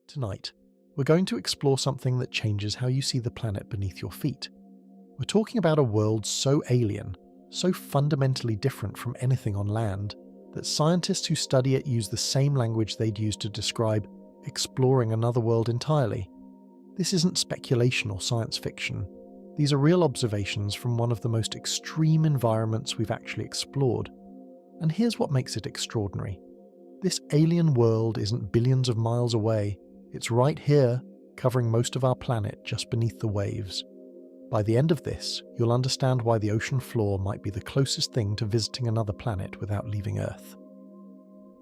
Tonight, we're going to explore something that changes how you see the planet beneath your feet. We're talking about a world so alien, so fundamentally different from anything on land, that scientists who study it use the same language they'd use to describe exploring another world entirely. This isn't speculation or science fiction. These are real observations from one of the most extreme environments we've actually explored. And here's what makes it extraordinary. This alien world isn't billions of miles away. It's right here, covering most of our planet just beneath the waves. By the end of this, you'll understand why the ocean floor might be the closest thing to visiting another planet without leaving Earth.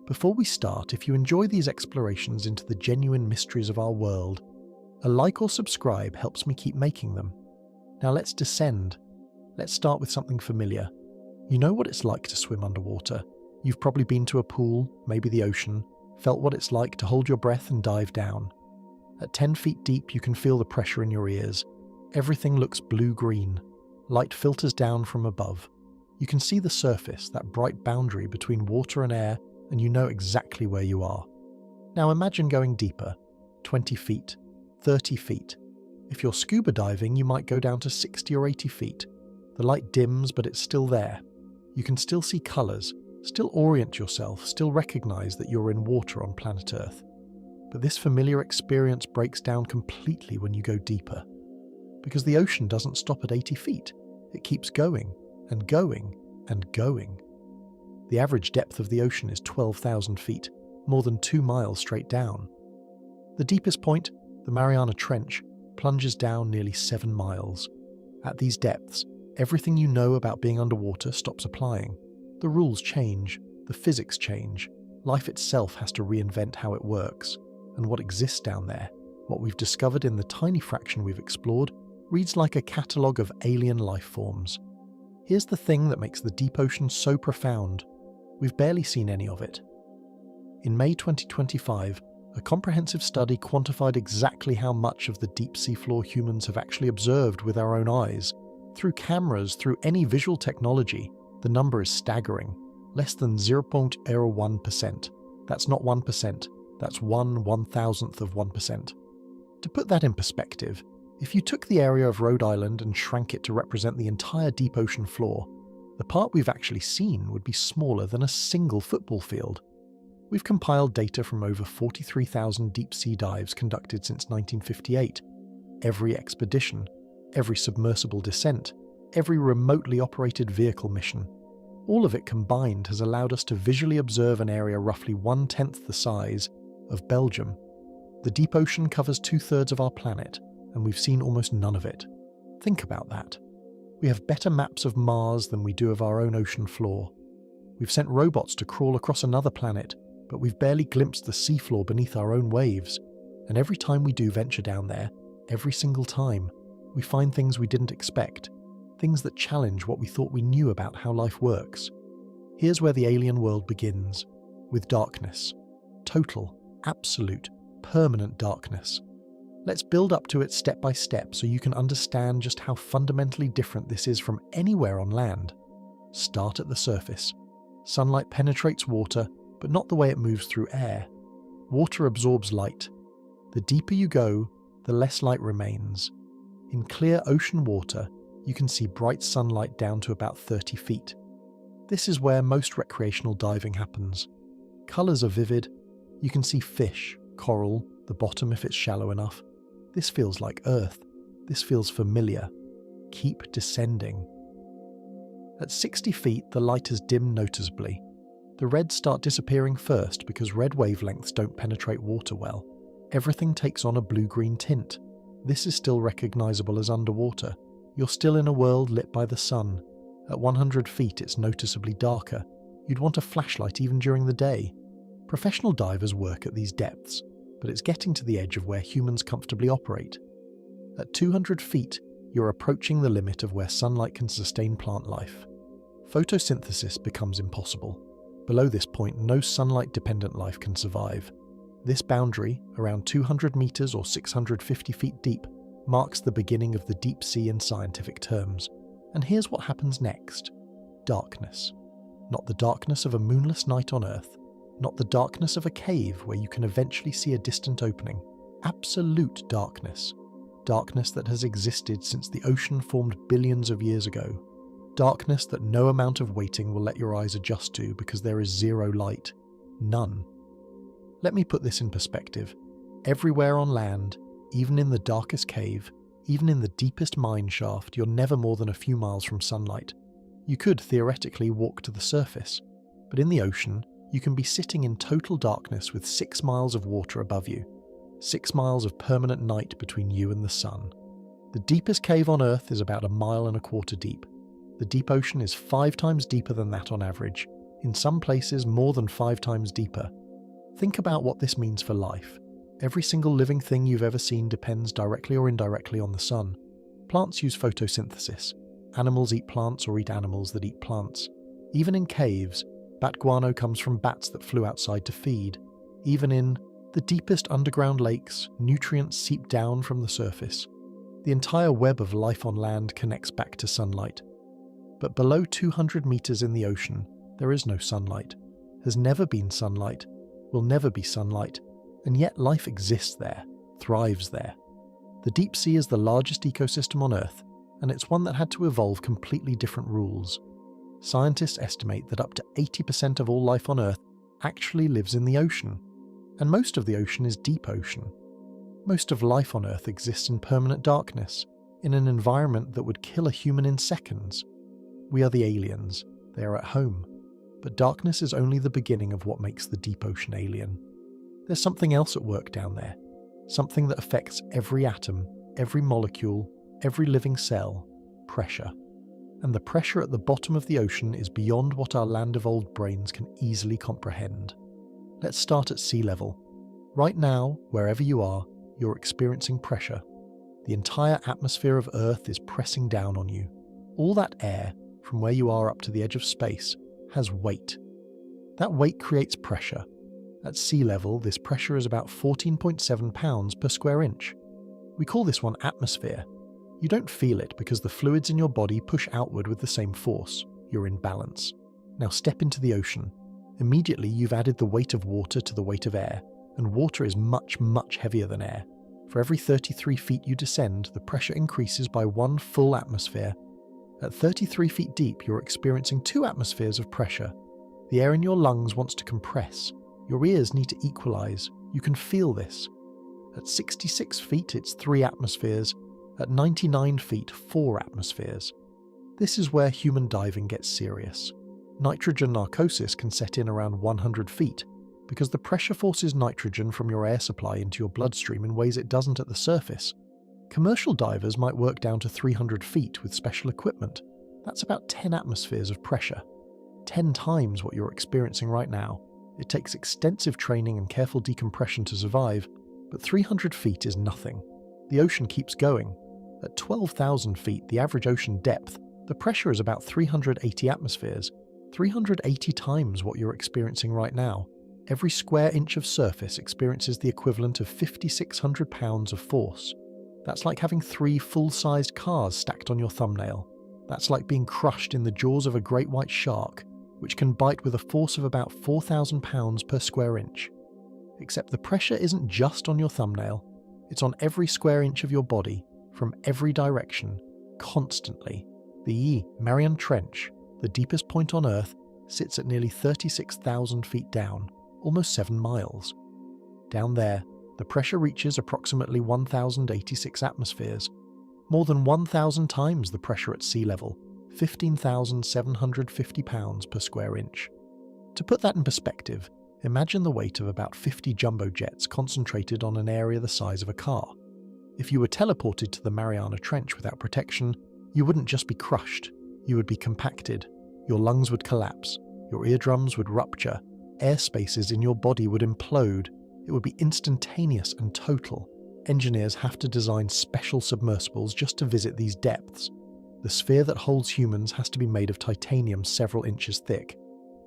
Before we start, if you enjoy these explorations into the genuine mysteries of our world, a like or subscribe helps me keep making them. Now let's descend. Let's start with something familiar. You know what it's like to swim underwater. You've probably been to a pool, maybe the ocean, felt what it's like to hold your breath and dive down. At 10 feet deep, you can feel the pressure in your ears. Everything looks blue-green. Light filters down from above. You can see the surface, that bright boundary between water and air, and you know exactly where you are. Now imagine going deeper, 20 feet, 30 feet. If you're scuba diving, you might go down to 60 or 80 feet. The light dims, but it's still there. You can still see colours, still orient yourself, still recognise that you're in water on planet Earth. But this familiar experience breaks down completely when you go deeper. Because the ocean doesn't stop at 80 feet. It keeps going, and going, and going. The average depth of the ocean is 12,000 feet, more than 2 miles straight down. The deepest point, the Mariana Trench, plunges down nearly 7 miles. At these depths, everything you know about being underwater stops applying. The rules change, the physics change, life itself has to reinvent how it works, and what exists down there, what we've discovered in the tiny fraction we've explored, reads like a catalogue of alien life forms. Here's the thing that makes the deep ocean so profound. We've barely seen any of it. In May 2025, a comprehensive study quantified exactly how much of the deep sea floor humans have actually observed with our own eyes. Through cameras, through any visual technology, the number is staggering. Less than 0.01%. That's not 1%, that's 1/1000th of 1%. To put that in perspective, if you took the area of Rhode Island and shrank it to represent the entire deep ocean floor, the part we've actually seen would be smaller than a single football field. We've compiled data from over 43,000 deep-sea dives conducted since 1958. Every expedition, every submersible descent, every remotely operated vehicle mission. All of it combined has allowed us to visually observe an area roughly 1/10 the size of Belgium. The deep ocean covers 2/3 of our planet, and we've seen almost none of it. Think about that. We have better maps of Mars than we do of our own ocean floor. We've sent robots to crawl across another planet, but we've barely glimpsed the seafloor beneath our own waves. And every time we do venture down there, every single time, we find things we didn't expect, things that challenge what we thought we knew about how life works. Here's where the alien world begins, with darkness. Total, absolute, permanent darkness. Let's build up to it step by step so you can understand just how fundamentally different this is from anywhere on land. Start at the surface. Sunlight penetrates water, but not the way it moves through air. Water absorbs light. The deeper you go, the less light remains. In clear ocean water, you can see bright sunlight down to about 30 feet. This is where most recreational diving happens. Colours are vivid. You can see fish, coral, the bottom if it's shallow enough. This feels like Earth. This feels familiar. Keep descending. At 60 feet, the light has dimmed noticeably. The reds start disappearing first because red wavelengths don't penetrate water well. Everything takes on a blue-green tint. This is still recognizable as underwater. You're still in a world lit by the sun. At 100 feet, it's noticeably darker. You'd want a flashlight even during the day. Professional divers work at these depths, but it's getting to the edge of where humans comfortably operate. At 200 feet, you're approaching the limit of where sunlight can sustain plant life. Photosynthesis becomes impossible. Below this point, no sunlight-dependent life can survive. This boundary, around 200 meters or 650 feet deep, marks the beginning of the deep sea in scientific terms. And here's what happens next. Darkness. Not the darkness of a moonless night on Earth, not the darkness of a cave where you can eventually see a distant opening. Absolute darkness. Darkness that has existed since the ocean formed billions of years ago. Darkness that no amount of waiting will let your eyes adjust to because there is zero light. None. Let me put this in perspective. Everywhere on land, even in the darkest cave, even in the deepest mine shaft, you're never more than a few miles from sunlight. You could theoretically walk to the surface, but in the ocean, you can be sitting in total darkness with 6 miles of water above you, 6 miles of permanent night between you and the sun. The deepest cave on Earth is about 1.25 miles deep. The deep ocean is 5 times deeper than that on average, in some places more than 5 times deeper. Think about what this means for life. Every single living thing you've ever seen depends directly or indirectly on the sun. Plants use photosynthesis. Animals eat plants or eat animals that eat plants. Even in caves, bat guano comes from bats that flew outside to feed. Even in the deepest underground lakes, nutrients seep down from the surface. The entire web of life on land connects back to sunlight. But below 200 meters in the ocean, there is no sunlight. Has never been sunlight. Will never be sunlight. And yet life exists there, thrives there. The deep sea is the largest ecosystem on Earth, and it's one that had to evolve completely different rules. Scientists estimate that up to 80% of all life on Earth actually lives in the ocean, and most of the ocean is deep ocean. Most of life on Earth exists in permanent darkness, in an environment that would kill a human in seconds. We are the aliens, they are at home, but darkness is only the beginning of what makes the deep ocean alien. There's something else at work down there, something that affects every atom, every molecule, every living cell: pressure. And the pressure at the bottom of the ocean is beyond what our land-evolved brains can easily comprehend. Let's start at sea level. Right now, wherever you are, you're experiencing pressure. The entire atmosphere of Earth is pressing down on you. All that air, from where you are up to the edge of space, has weight. That weight creates pressure. At sea level, this pressure is about 14.7 pounds per square inch. We call this one atmosphere. You don't feel it because the fluids in your body push outward with the same force. You're in balance. Now step into the ocean. Immediately you've added the weight of water to the weight of air, and water is much, much heavier than air. For every 33 feet you descend, the pressure increases by 1 full atmosphere. At 33 feet deep, you're experiencing 2 atmospheres of pressure. The air in your lungs wants to compress. Your ears need to equalize. You can feel this. At 66 feet, it's 3 atmospheres. At 99 feet, 4 atmospheres. This is where human diving gets serious. Nitrogen narcosis can set in around 100 feet, because the pressure forces nitrogen from your air supply into your bloodstream in ways it doesn't at the surface. Commercial divers might work down to 300 feet with special equipment. That's about 10 atmospheres of pressure. 10 times what you're experiencing right now. It takes extensive training and careful decompression to survive, but 300 feet is nothing. The ocean keeps going. At 12,000 feet, the average ocean depth, the pressure is about 380 atmospheres, 380 times what you're experiencing right now. Every square inch of surface experiences the equivalent of 5,600 pounds of force. That's like having 3 full-sized cars stacked on your thumbnail. That's like being crushed in the jaws of a great white shark, which can bite with a force of about 4,000 pounds per square inch. Except the pressure isn't just on your thumbnail, it's on every square inch of your body, from every direction, constantly. The Mariana Trench, the deepest point on Earth, sits at nearly 36,000 feet down, almost 7 miles. Down there, the pressure reaches approximately 1,086 atmospheres, more than 1,000 times the pressure at sea level, 15,750 pounds per square inch. To put that in perspective, imagine the weight of about 50 jumbo jets concentrated on an area the size of a car. If you were teleported to the Mariana Trench without protection, you wouldn't just be crushed, you would be compacted. Your lungs would collapse, your eardrums would rupture, air spaces in your body would implode. It would be instantaneous and total. Engineers have to design special submersibles just to visit these depths. The sphere that holds humans has to be made of titanium several inches thick.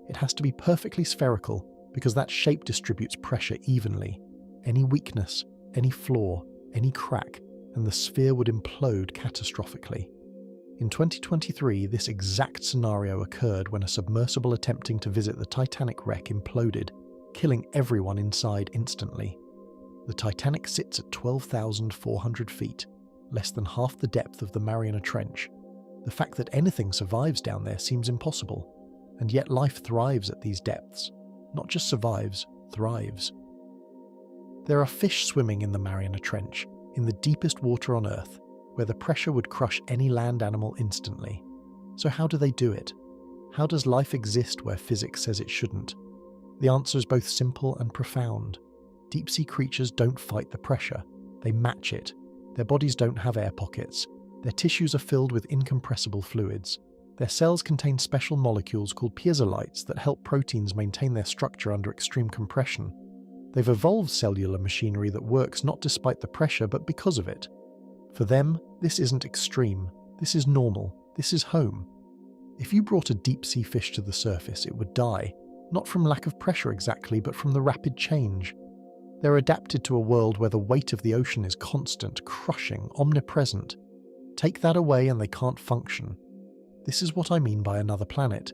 It has to be perfectly spherical because that shape distributes pressure evenly. Any weakness, any flaw, any crack, and the sphere would implode catastrophically. In 2023, this exact scenario occurred when a submersible attempting to visit the Titanic wreck imploded, killing everyone inside instantly. The Titanic sits at 12,400 feet, less than half the depth of the Mariana Trench. The fact that anything survives down there seems impossible, and yet life thrives at these depths. Not just survives, thrives. There are fish swimming in the Mariana Trench, in the deepest water on Earth, where the pressure would crush any land animal instantly. So how do they do it? How does life exist where physics says it shouldn't? The answer is both simple and profound. Deep-sea creatures don't fight the pressure, they match it. Their bodies don't have air pockets. Their tissues are filled with incompressible fluids. Their cells contain special molecules called piezolites that help proteins maintain their structure under extreme compression. They've evolved cellular machinery that works not despite the pressure but because of it. For them, this isn't extreme. This is normal. This is home. If you brought a deep-sea fish to the surface, it would die. Not from lack of pressure exactly, but from the rapid change. They're adapted to a world where the weight of the ocean is constant, crushing, omnipresent. Take that away and they can't function. This is what I mean by another planet.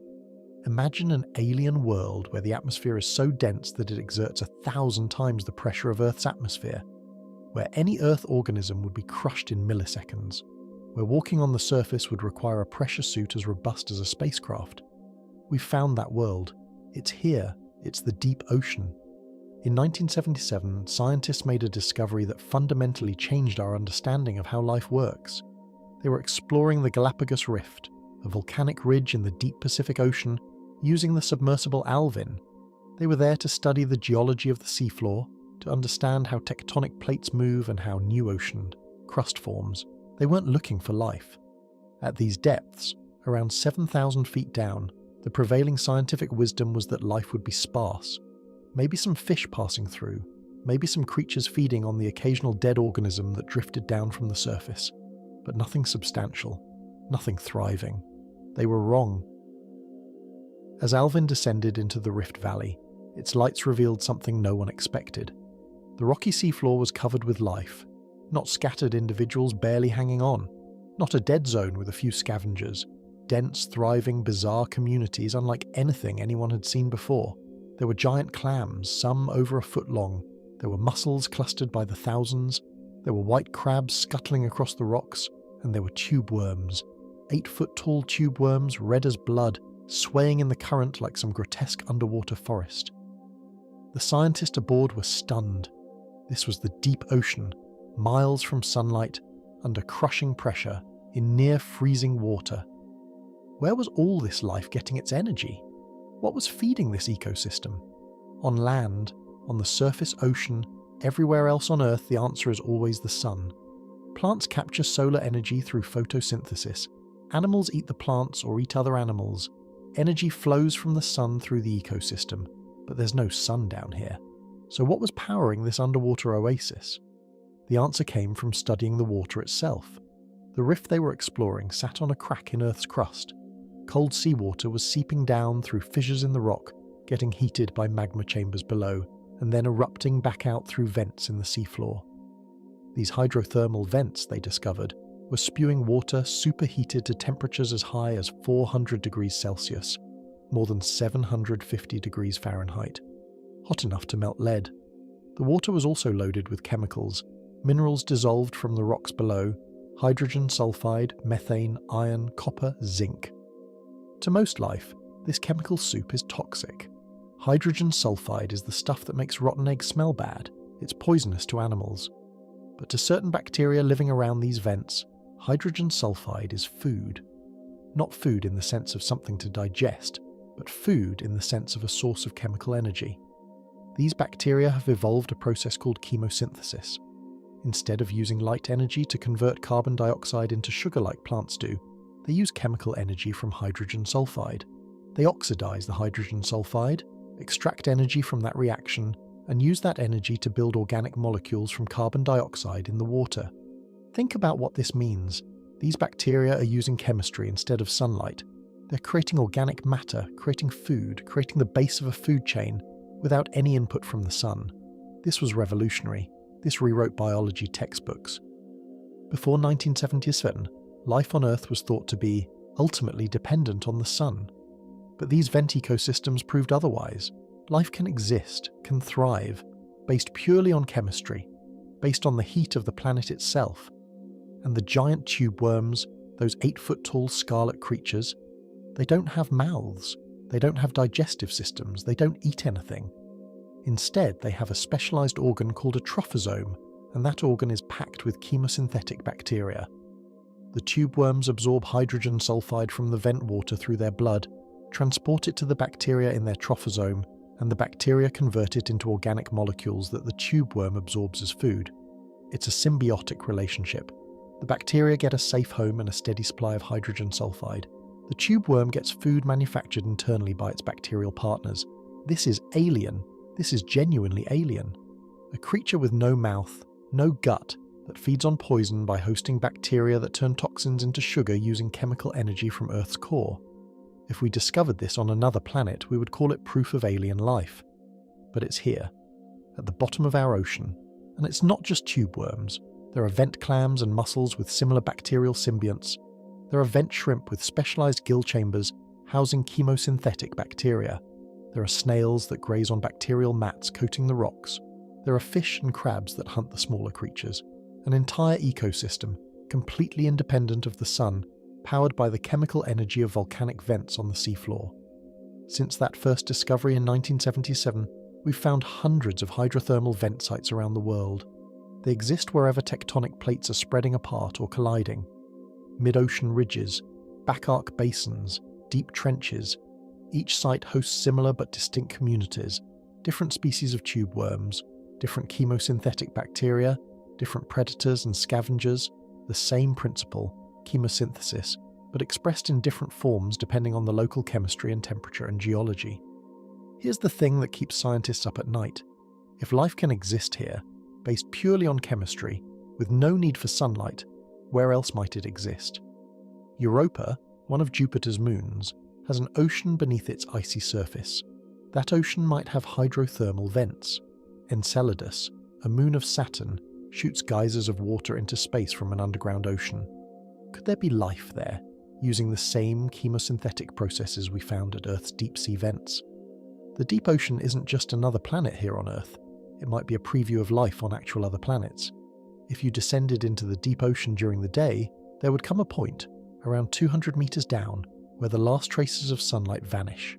Imagine an alien world where the atmosphere is so dense that it exerts 1,000 times the pressure of Earth's atmosphere, where any Earth organism would be crushed in milliseconds, where walking on the surface would require a pressure suit as robust as a spacecraft. We've found that world. It's here. It's the deep ocean. In 1977, scientists made a discovery that fundamentally changed our understanding of how life works. They were exploring the Galapagos Rift, a volcanic ridge in the deep Pacific Ocean, using the submersible Alvin. They were there to study the geology of the seafloor, to understand how tectonic plates move and how new ocean crust forms. They weren't looking for life. At these depths, around 7,000 feet down, the prevailing scientific wisdom was that life would be sparse. Maybe some fish passing through, maybe some creatures feeding on the occasional dead organism that drifted down from the surface, but nothing substantial, nothing thriving. They were wrong. As Alvin descended into the Rift Valley, its lights revealed something no one expected. The rocky seafloor was covered with life, not scattered individuals barely hanging on, not a dead zone with a few scavengers, dense, thriving, bizarre communities unlike anything anyone had seen before. There were giant clams, some over a foot long. There were mussels clustered by the thousands. There were white crabs scuttling across the rocks, and there were tube worms. 8-foot-tall tube worms, red as blood, swaying in the current like some grotesque underwater forest. The scientists aboard were stunned. This was the deep ocean, miles from sunlight, under crushing pressure, in near-freezing water. Where was all this life getting its energy? What was feeding this ecosystem? On land, on the surface ocean, everywhere else on Earth, the answer is always the sun. Plants capture solar energy through photosynthesis. Animals eat the plants or eat other animals. Energy flows from the sun through the ecosystem, but there's no sun down here. So what was powering this underwater oasis? The answer came from studying the water itself. The rift they were exploring sat on a crack in Earth's crust. Cold seawater was seeping down through fissures in the rock, getting heated by magma chambers below, and then erupting back out through vents in the seafloor. These hydrothermal vents, they discovered, were spewing water superheated to temperatures as high as 400 degrees Celsius, more than 750 degrees Fahrenheit, hot enough to melt lead. The water was also loaded with chemicals, minerals dissolved from the rocks below, hydrogen sulfide, methane, iron, copper, zinc. To most life, this chemical soup is toxic. Hydrogen sulfide is the stuff that makes rotten eggs smell bad. It's poisonous to animals. But to certain bacteria living around these vents, hydrogen sulfide is food. Not food in the sense of something to digest, but food in the sense of a source of chemical energy. These bacteria have evolved a process called chemosynthesis. Instead of using light energy to convert carbon dioxide into sugar like plants do, they use chemical energy from hydrogen sulfide. They oxidize the hydrogen sulfide, extract energy from that reaction, and use that energy to build organic molecules from carbon dioxide in the water. Think about what this means. These bacteria are using chemistry instead of sunlight. They're creating organic matter, creating food, creating the base of a food chain, without any input from the sun. This was revolutionary. This rewrote biology textbooks. Before 1977, life on Earth was thought to be ultimately dependent on the sun. But these vent ecosystems proved otherwise. Life can exist, can thrive, based purely on chemistry, based on the heat of the planet itself. And the giant tube worms, those 8-foot-tall scarlet creatures, they don't have mouths, they don't have digestive systems, they don't eat anything. Instead, they have a specialized organ called a trophosome, and that organ is packed with chemosynthetic bacteria. The tube worms absorb hydrogen sulfide from the vent water through their blood, transport it to the bacteria in their trophosome, and the bacteria convert it into organic molecules that the tube worm absorbs as food. It's a symbiotic relationship. The bacteria get a safe home and a steady supply of hydrogen sulfide. The tube worm gets food manufactured internally by its bacterial partners. This is alien. This is genuinely alien. A creature with no mouth, no gut, that feeds on poison by hosting bacteria that turn toxins into sugar using chemical energy from Earth's core. If we discovered this on another planet, we would call it proof of alien life. But it's here, at the bottom of our ocean. And it's not just tube worms. There are vent clams and mussels with similar bacterial symbionts. There are vent shrimp with specialized gill chambers housing chemosynthetic bacteria. There are snails that graze on bacterial mats coating the rocks. There are fish and crabs that hunt the smaller creatures. An entire ecosystem, completely independent of the sun, powered by the chemical energy of volcanic vents on the seafloor. Since that first discovery in 1977, we've found hundreds of hydrothermal vent sites around the world. They exist wherever tectonic plates are spreading apart or colliding. Mid-ocean ridges, back-arc basins, deep trenches. Each site hosts similar but distinct communities, different species of tube worms, different chemosynthetic bacteria, different predators and scavengers, the same principle, chemosynthesis, but expressed in different forms depending on the local chemistry and temperature and geology. Here's the thing that keeps scientists up at night. If life can exist here, based purely on chemistry, with no need for sunlight, where else might it exist? Europa, one of Jupiter's moons, has an ocean beneath its icy surface. That ocean might have hydrothermal vents. Enceladus, a moon of Saturn, shoots geysers of water into space from an underground ocean. Could there be life there, using the same chemosynthetic processes we found at Earth's deep-sea vents? The deep ocean isn't just another planet here on Earth. It might be a preview of life on actual other planets. If you descended into the deep ocean during the day, there would come a point, around 200 meters down, where the last traces of sunlight vanish.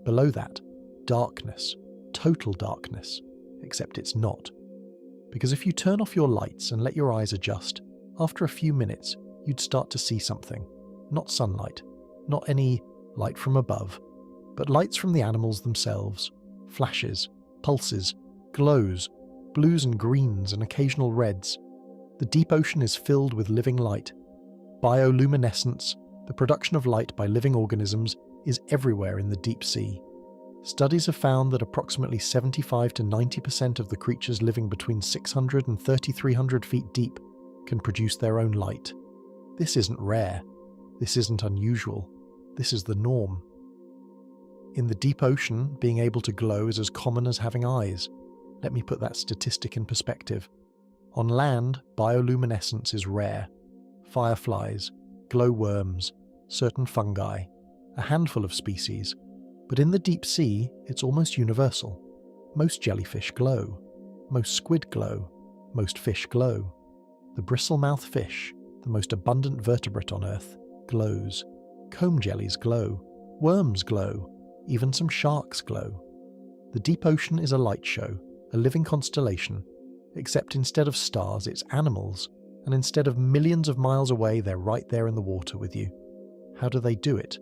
Below that, darkness, total darkness, except it's not. Because if you turn off your lights and let your eyes adjust, after a few minutes, you'd start to see something. Not sunlight, not any light from above, but lights from the animals themselves. Flashes, pulses, glows, blues and greens and occasional reds. The deep ocean is filled with living light. Bioluminescence, the production of light by living organisms, is everywhere in the deep sea. Studies have found that approximately 75 to 90% of the creatures living between 600 and 3,300 feet deep can produce their own light. This isn't rare. This isn't unusual. This is the norm. In the deep ocean, being able to glow is as common as having eyes. Let me put that statistic in perspective. On land, bioluminescence is rare. Fireflies, glowworms, certain fungi, a handful of species. But in the deep sea, it's almost universal. Most jellyfish glow. Most squid glow. Most fish glow. The bristlemouth fish, the most abundant vertebrate on Earth, glows. Comb jellies glow. Worms glow. Even some sharks glow. The deep ocean is a light show, a living constellation, except instead of stars, it's animals, and instead of millions of miles away, they're right there in the water with you. How do they do it?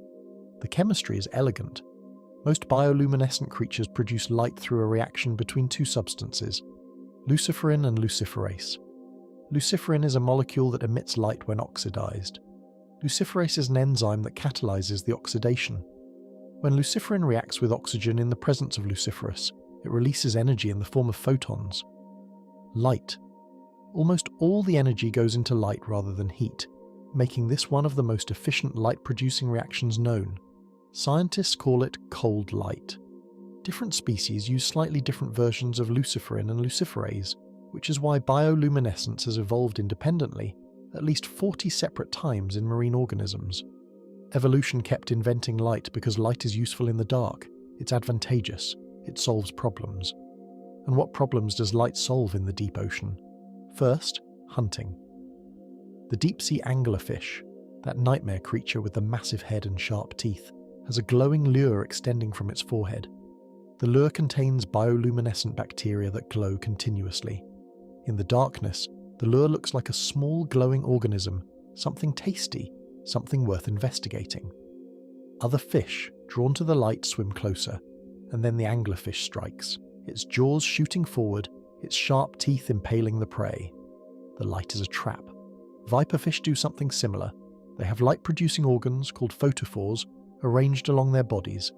The chemistry is elegant. Most bioluminescent creatures produce light through a reaction between two substances, luciferin and luciferase. Luciferin is a molecule that emits light when oxidized. Luciferase is an enzyme that catalyzes the oxidation. When luciferin reacts with oxygen in the presence of luciferase, it releases energy in the form of photons. Light. Almost all the energy goes into light rather than heat, making this one of the most efficient light-producing reactions known. Scientists call it cold light. Different species use slightly different versions of luciferin and luciferase, which is why bioluminescence has evolved independently at least 40 separate times in marine organisms. Evolution kept inventing light because light is useful in the dark, it's advantageous, it solves problems. And what problems does light solve in the deep ocean? First, hunting. The deep-sea anglerfish, that nightmare creature with the massive head and sharp teeth, has a glowing lure extending from its forehead. The lure contains bioluminescent bacteria that glow continuously. In the darkness, the lure looks like a small glowing organism, something tasty, something worth investigating. Other fish, drawn to the light, swim closer, and then the anglerfish strikes, its jaws shooting forward, its sharp teeth impaling the prey. The light is a trap. Viperfish do something similar. They have light-producing organs called photophores arranged along their bodies.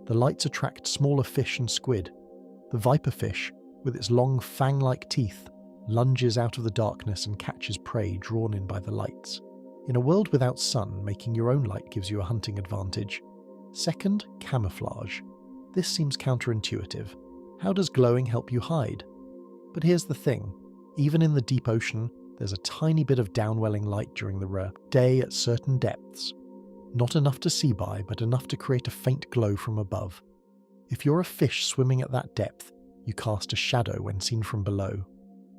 The lights attract smaller fish and squid. The viperfish, with its long fang-like teeth, lunges out of the darkness and catches prey drawn in by the lights. In a world without sun, making your own light gives you a hunting advantage. Second, camouflage. This seems counterintuitive. How does glowing help you hide? But here's the thing. Even in the deep ocean, there's a tiny bit of downwelling light during the day at certain depths. Not enough to see by, but enough to create a faint glow from above. If you're a fish swimming at that depth, you cast a shadow when seen from below.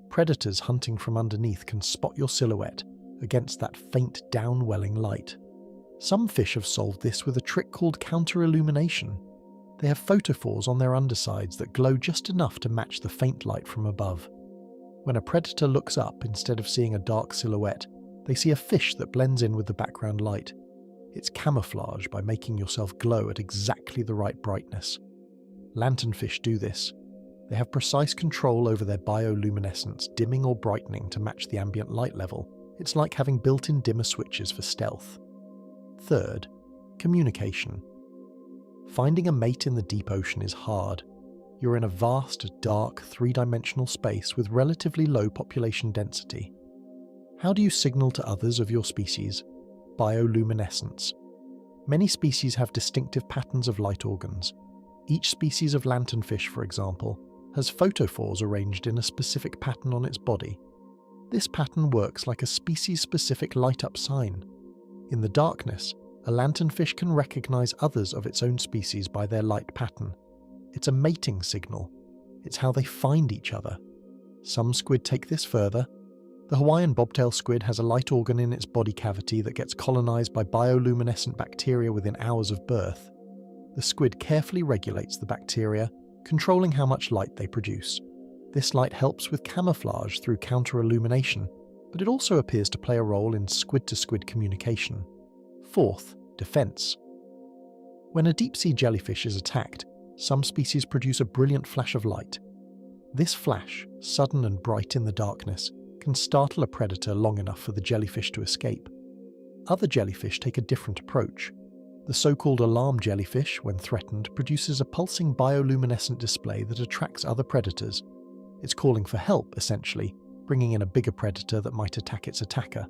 Predators hunting from underneath can spot your silhouette against that faint downwelling light. Some fish have solved this with a trick called counter-illumination. They have photophores on their undersides that glow just enough to match the faint light from above. When a predator looks up, instead of seeing a dark silhouette, they see a fish that blends in with the background light. It's camouflage by making yourself glow at exactly the right brightness. Lanternfish do this. They have precise control over their bioluminescence, dimming or brightening to match the ambient light level. It's like having built-in dimmer switches for stealth. Third, communication. Finding a mate in the deep ocean is hard. You're in a vast, dark, three-dimensional space with relatively low population density. How do you signal to others of your species? Bioluminescence. Many species have distinctive patterns of light organs. Each species of lanternfish, for example, has photophores arranged in a specific pattern on its body. This pattern works like a species-specific light-up sign. In the darkness, a lanternfish can recognize others of its own species by their light pattern. It's a mating signal. It's how they find each other. Some squid take this further. The Hawaiian bobtail squid has a light organ in its body cavity that gets colonized by bioluminescent bacteria within hours of birth. The squid carefully regulates the bacteria, controlling how much light they produce. This light helps with camouflage through counter-illumination, but it also appears to play a role in squid-to-squid communication. Fourth, defense. When a deep-sea jellyfish is attacked, some species produce a brilliant flash of light. This flash, sudden and bright in the darkness, can startle a predator long enough for the jellyfish to escape. Other jellyfish take a different approach. The so-called alarm jellyfish, when threatened, produces a pulsing bioluminescent display that attracts other predators. It's calling for help, essentially, bringing in a bigger predator that might attack its attacker.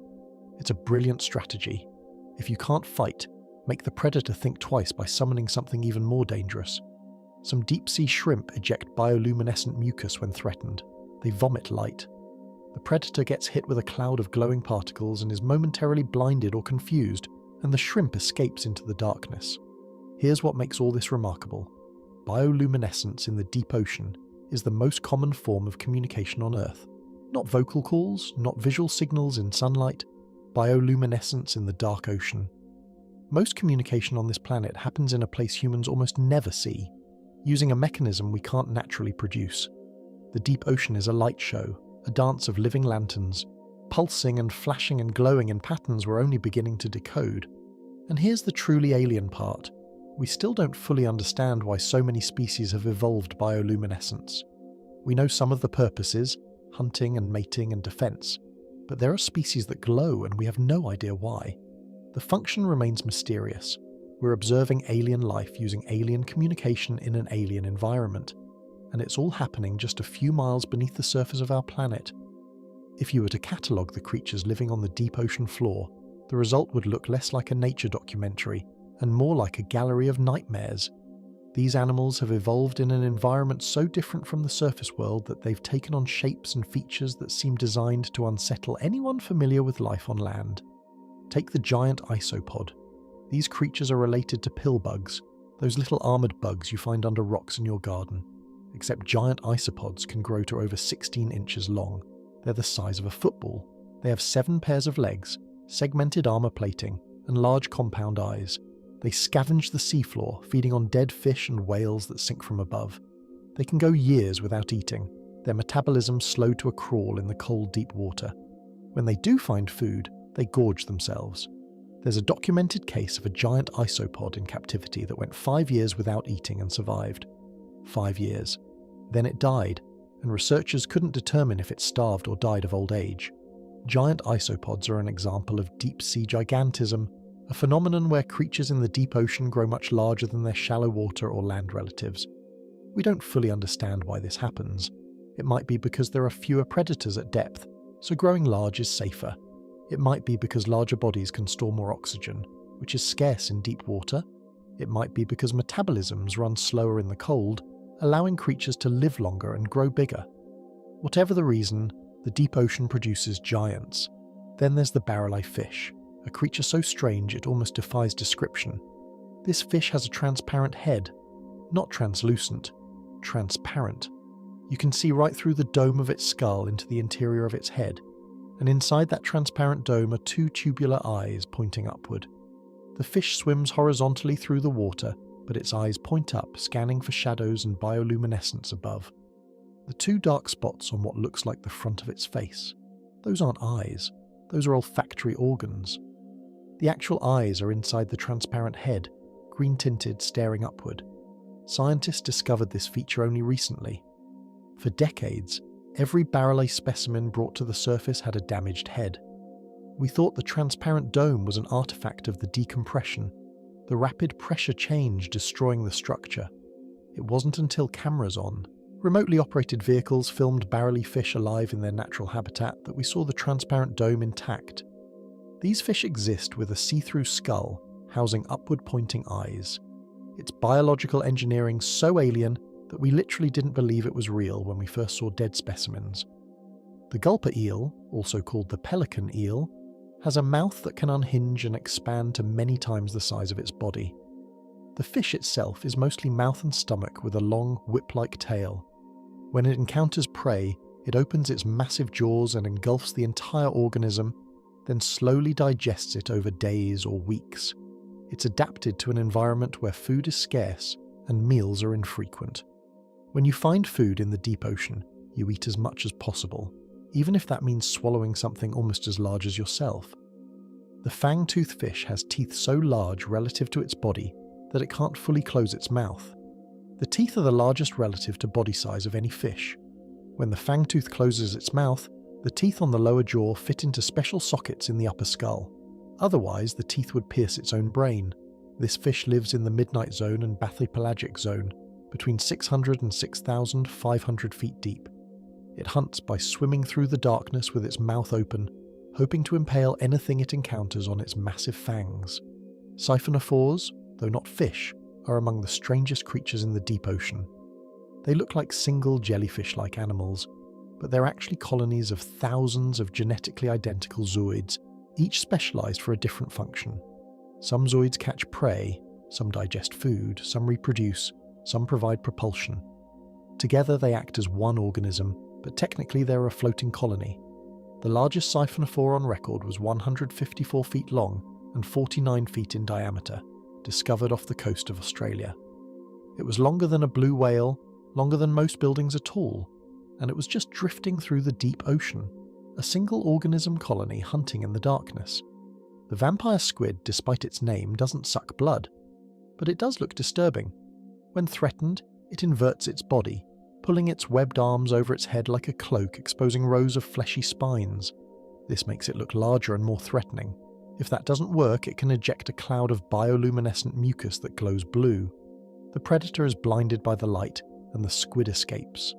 It's a brilliant strategy. If you can't fight, make the predator think twice by summoning something even more dangerous. Some deep-sea shrimp eject bioluminescent mucus when threatened. They vomit light. The predator gets hit with a cloud of glowing particles and is momentarily blinded or confused, and the shrimp escapes into the darkness. Here's what makes all this remarkable. Bioluminescence in the deep ocean is the most common form of communication on Earth. Not vocal calls, not visual signals in sunlight, bioluminescence in the dark ocean. Most communication on this planet happens in a place humans almost never see, using a mechanism we can't naturally produce. The deep ocean is a light show, a dance of living lanterns, pulsing and flashing and glowing in patterns we're only beginning to decode. And here's the truly alien part. We still don't fully understand why so many species have evolved bioluminescence. We know some of the purposes, hunting and mating and defense, but there are species that glow and we have no idea why. The function remains mysterious. We're observing alien life using alien communication in an alien environment, and it's all happening just a few miles beneath the surface of our planet. If you were to catalogue the creatures living on the deep ocean floor, the result would look less like a nature documentary and more like a gallery of nightmares. These animals have evolved in an environment so different from the surface world that they've taken on shapes and features that seem designed to unsettle anyone familiar with life on land. Take the giant isopod. These creatures are related to pill bugs, those little armoured bugs you find under rocks in your garden. except giant isopods can grow to over 16 inches long. They're the size of a football. They have 7 pairs of legs, segmented armor plating, and large compound eyes. They scavenge the seafloor, feeding on dead fish and whales that sink from above. They can go years without eating, their metabolism slowed to a crawl in the cold, deep water. When they do find food, they gorge themselves. There's a documented case of a giant isopod in captivity that went 5 years without eating and survived. 5 years. Then it died, and researchers couldn't determine if it starved or died of old age. Giant isopods are an example of deep-sea gigantism, a phenomenon where creatures in the deep ocean grow much larger than their shallow water or land relatives. We don't fully understand why this happens. It might be because there are fewer predators at depth, so growing large is safer. It might be because larger bodies can store more oxygen, which is scarce in deep water. It might be because metabolisms run slower in the cold, allowing creatures to live longer and grow bigger. Whatever the reason, the deep ocean produces giants. Then there's the barrel-eye fish, a creature so strange it almost defies description. This fish has a transparent head, not translucent, transparent. You can see right through the dome of its skull into the interior of its head, and inside that transparent dome are 2 tubular eyes pointing upward. The fish swims horizontally through the water, but its eyes point up, scanning for shadows and bioluminescence above. The 2 dark spots on what looks like the front of its face, those aren't eyes, those are olfactory organs. The actual eyes are inside the transparent head, green-tinted, staring upward. Scientists discovered this feature only recently. For decades, every barrel-eye specimen brought to the surface had a damaged head. We thought the transparent dome was an artifact of the decompression, the rapid pressure change destroying the structure. It wasn't until cameras on, remotely operated vehicles filmed barrel-eye fish alive in their natural habitat that we saw the transparent dome intact. These fish exist with a see-through skull housing upward-pointing eyes. It's biological engineering so alien that we literally didn't believe it was real when we first saw dead specimens. The gulper eel, also called the pelican eel, has a mouth that can unhinge and expand to many times the size of its body. The fish itself is mostly mouth and stomach with a long, whip-like tail. When it encounters prey, it opens its massive jaws and engulfs the entire organism, then slowly digests it over days or weeks. It's adapted to an environment where food is scarce and meals are infrequent. When you find food in the deep ocean, you eat as much as possible, even if that means swallowing something almost as large as yourself. The fang-toothed fish has teeth so large relative to its body that it can't fully close its mouth. The teeth are the largest relative to body size of any fish. When the fang-tooth closes its mouth, the teeth on the lower jaw fit into special sockets in the upper skull. Otherwise, the teeth would pierce its own brain. This fish lives in the midnight zone and bathypelagic zone, between 600 and 6,500 feet deep. It hunts by swimming through the darkness with its mouth open, hoping to impale anything it encounters on its massive fangs. Siphonophores, though not fish, are among the strangest creatures in the deep ocean. They look like single jellyfish-like animals, but they're actually colonies of thousands of genetically identical zooids, each specialized for a different function. Some zooids catch prey, some digest food, some reproduce, some provide propulsion. Together they act as one organism, but technically they're a floating colony. The largest siphonophore on record was 154 feet long and 49 feet in diameter, discovered off the coast of Australia. It was longer than a blue whale, longer than most buildings at all, and it was just drifting through the deep ocean, a single organism colony hunting in the darkness. The vampire squid, despite its name, doesn't suck blood, but it does look disturbing. When threatened, it inverts its body, pulling its webbed arms over its head like a cloak, exposing rows of fleshy spines. This makes it look larger and more threatening. If that doesn't work, it can eject a cloud of bioluminescent mucus that glows blue. The predator is blinded by the light, and the squid escapes.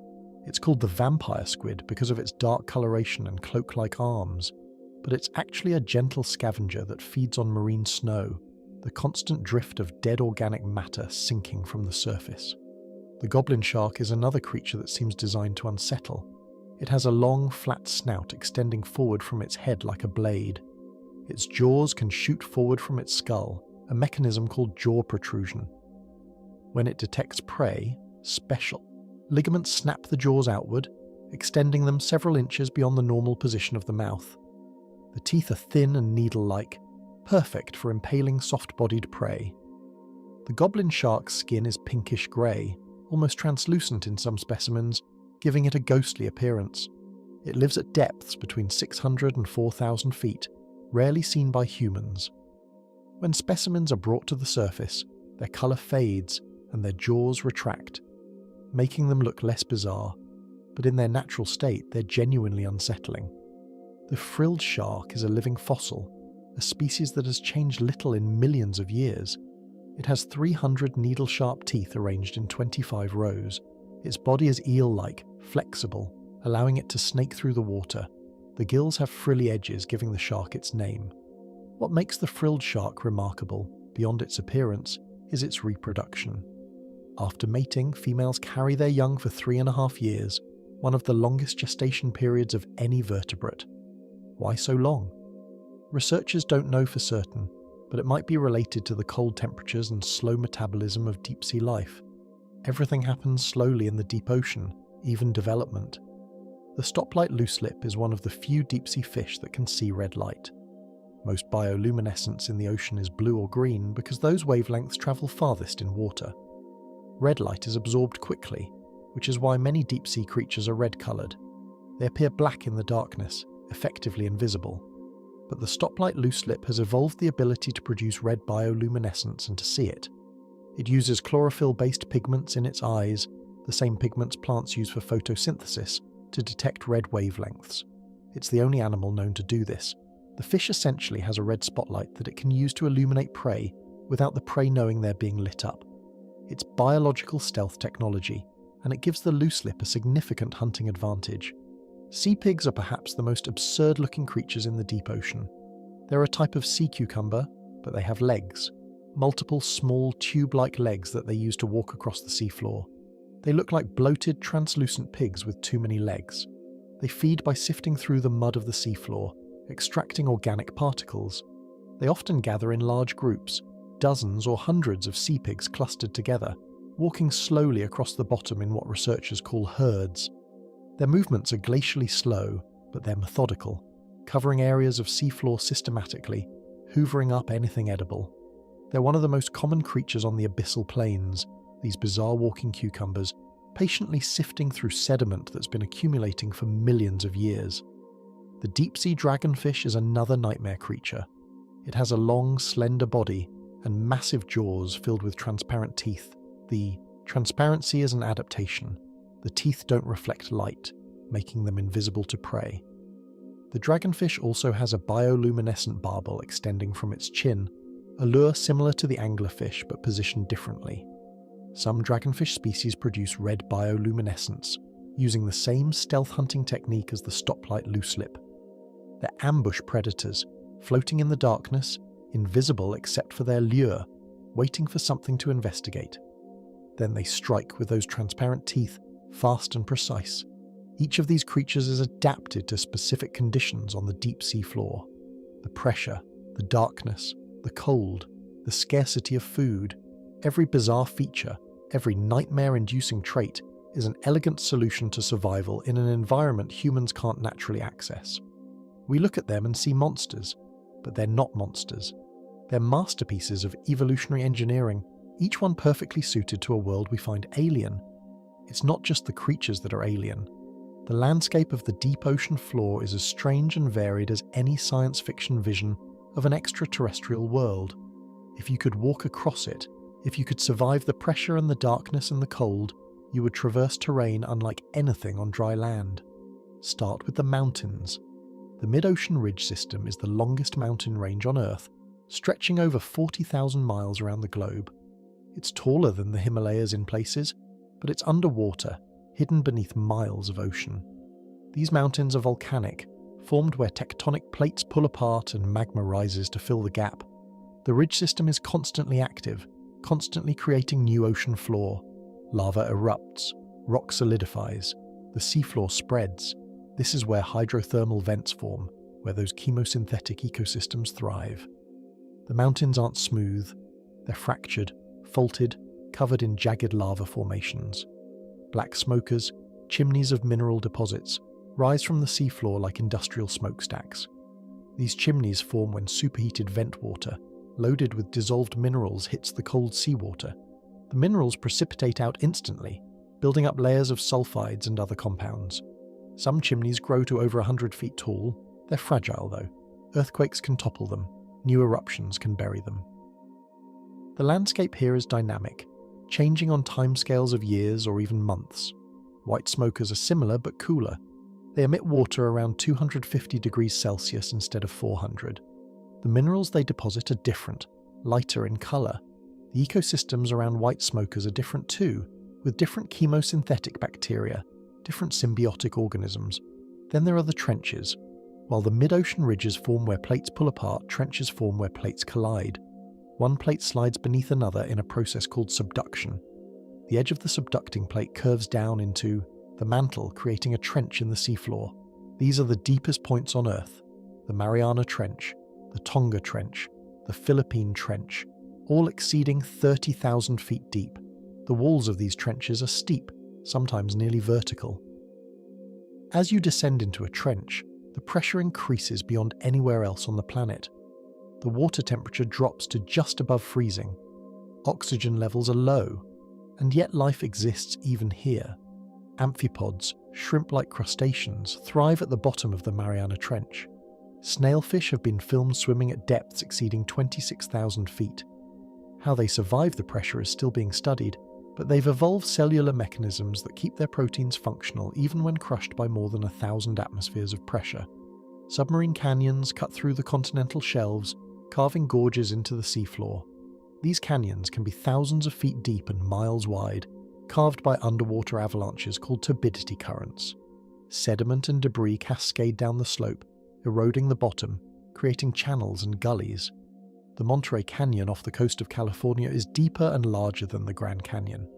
It's called the vampire squid because of its dark coloration and cloak-like arms, but it's actually a gentle scavenger that feeds on marine snow, the constant drift of dead organic matter sinking from the surface. The goblin shark is another creature that seems designed to unsettle. It has a long, flat snout extending forward from its head like a blade. Its jaws can shoot forward from its skull, a mechanism called jaw protrusion. When it detects prey, special, Ligaments snap the jaws outward, extending them several inches beyond the normal position of the mouth. The teeth are thin and needle-like, perfect for impaling soft-bodied prey. The goblin shark's skin is pinkish-grey, almost translucent in some specimens, giving it a ghostly appearance. It lives at depths between 600 and 4,000 feet, rarely seen by humans. When specimens are brought to the surface, their colour fades and their jaws retract, making them look less bizarre, but in their natural state they're genuinely unsettling. The frilled shark is a living fossil, a species that has changed little in millions of years. It has 300 needle-sharp teeth arranged in 25 rows. Its body is eel-like, flexible, allowing it to snake through the water. The gills have frilly edges, giving the shark its name. What makes the frilled shark remarkable, beyond its appearance, is its reproduction. After mating, females carry their young for 3.5 years, one of the longest gestation periods of any vertebrate. Why so long? Researchers don't know for certain, but it might be related to the cold temperatures and slow metabolism of deep-sea life. Everything happens slowly in the deep ocean, even development. The stoplight looselip is one of the few deep-sea fish that can see red light. Most bioluminescence in the ocean is blue or green because those wavelengths travel farthest in water. Red light is absorbed quickly, which is why many deep-sea creatures are red-coloured. They appear black in the darkness, effectively invisible. But the stoplight looselip has evolved the ability to produce red bioluminescence and to see it. It uses chlorophyll-based pigments in its eyes, the same pigments plants use for photosynthesis, to detect red wavelengths. It's the only animal known to do this. The fish essentially has a red spotlight that it can use to illuminate prey without the prey knowing they're being lit up. It's biological stealth technology, and it gives the looselip a significant hunting advantage. Sea pigs are perhaps the most absurd-looking creatures in the deep ocean. They're a type of sea cucumber, but they have legs. Multiple small, tube-like legs that they use to walk across the seafloor. They look like bloated, translucent pigs with too many legs. They feed by sifting through the mud of the seafloor, extracting organic particles. They often gather in large groups, dozens or hundreds of sea pigs clustered together, walking slowly across the bottom in what researchers call herds. Their movements are glacially slow, but they're methodical, covering areas of seafloor systematically, hoovering up anything edible. They're one of the most common creatures on the abyssal plains, these bizarre walking cucumbers, patiently sifting through sediment that's been accumulating for millions of years. The deep-sea dragonfish is another nightmare creature. It has a long, slender body and massive jaws filled with transparent teeth. The transparency is an adaptation. The teeth don't reflect light, making them invisible to prey. The dragonfish also has a bioluminescent barbel extending from its chin, a lure similar to the anglerfish but positioned differently. Some dragonfish species produce red bioluminescence, using the same stealth hunting technique as the stoplight looselip. They're ambush predators, floating in the darkness, invisible except for their lure, waiting for something to investigate. Then they strike with those transparent teeth, fast and precise. Each of these creatures is adapted to specific conditions on the deep sea floor. The pressure, the darkness, the cold, the scarcity of food, every bizarre feature, every nightmare-inducing trait is an elegant solution to survival in an environment humans can't naturally access. We look at them and see monsters, but they're not monsters. They're masterpieces of evolutionary engineering, each one perfectly suited to a world we find alien. It's not just the creatures that are alien. The landscape of the deep ocean floor is as strange and varied as any science fiction vision of an extraterrestrial world. If you could walk across it, if you could survive the pressure and the darkness and the cold, you would traverse terrain unlike anything on dry land. Start with the mountains. The mid-ocean ridge system is the longest mountain range on Earth, stretching over 40,000 miles around the globe. It's taller than the Himalayas in places, but it's underwater, hidden beneath miles of ocean. These mountains are volcanic, formed where tectonic plates pull apart and magma rises to fill the gap. The ridge system is constantly active, constantly creating new ocean floor. Lava erupts, rock solidifies, the seafloor spreads. This is where hydrothermal vents form, where those chemosynthetic ecosystems thrive. The mountains aren't smooth, they're fractured, faulted, covered in jagged lava formations. Black smokers, chimneys of mineral deposits, rise from the seafloor like industrial smokestacks. These chimneys form when superheated vent water, loaded with dissolved minerals, hits the cold seawater. The minerals precipitate out instantly, building up layers of sulfides and other compounds. Some chimneys grow to over 100 feet tall. They're fragile though. Earthquakes can topple them. New eruptions can bury them. The landscape here is dynamic, changing on timescales of years or even months. White smokers are similar but cooler. They emit water around 250 degrees Celsius instead of 400. The minerals they deposit are different, lighter in colour. The ecosystems around white smokers are different too, with different chemosynthetic bacteria, different symbiotic organisms. Then there are the trenches. While the mid-ocean ridges form where plates pull apart, trenches form where plates collide. One plate slides beneath another in a process called subduction. The edge of the subducting plate curves down into the mantle, creating a trench in the seafloor. These are the deepest points on Earth: the Mariana Trench, the Tonga Trench, the Philippine Trench, all exceeding 30,000 feet deep. The walls of these trenches are steep, sometimes nearly vertical. As you descend into a trench, the pressure increases beyond anywhere else on the planet. The water temperature drops to just above freezing. Oxygen levels are low, and yet life exists even here. Amphipods, shrimp-like crustaceans, thrive at the bottom of the Mariana Trench. Snailfish have been filmed swimming at depths exceeding 26,000 feet. How they survive the pressure is still being studied, but they've evolved cellular mechanisms that keep their proteins functional even when crushed by more than 1,000 atmospheres of pressure. Submarine canyons cut through the continental shelves, carving gorges into the seafloor. These canyons can be thousands of feet deep and miles wide, carved by underwater avalanches called turbidity currents. Sediment and debris cascade down the slope, eroding the bottom, creating channels and gullies. The Monterey Canyon off the coast of California is deeper and larger than the Grand Canyon.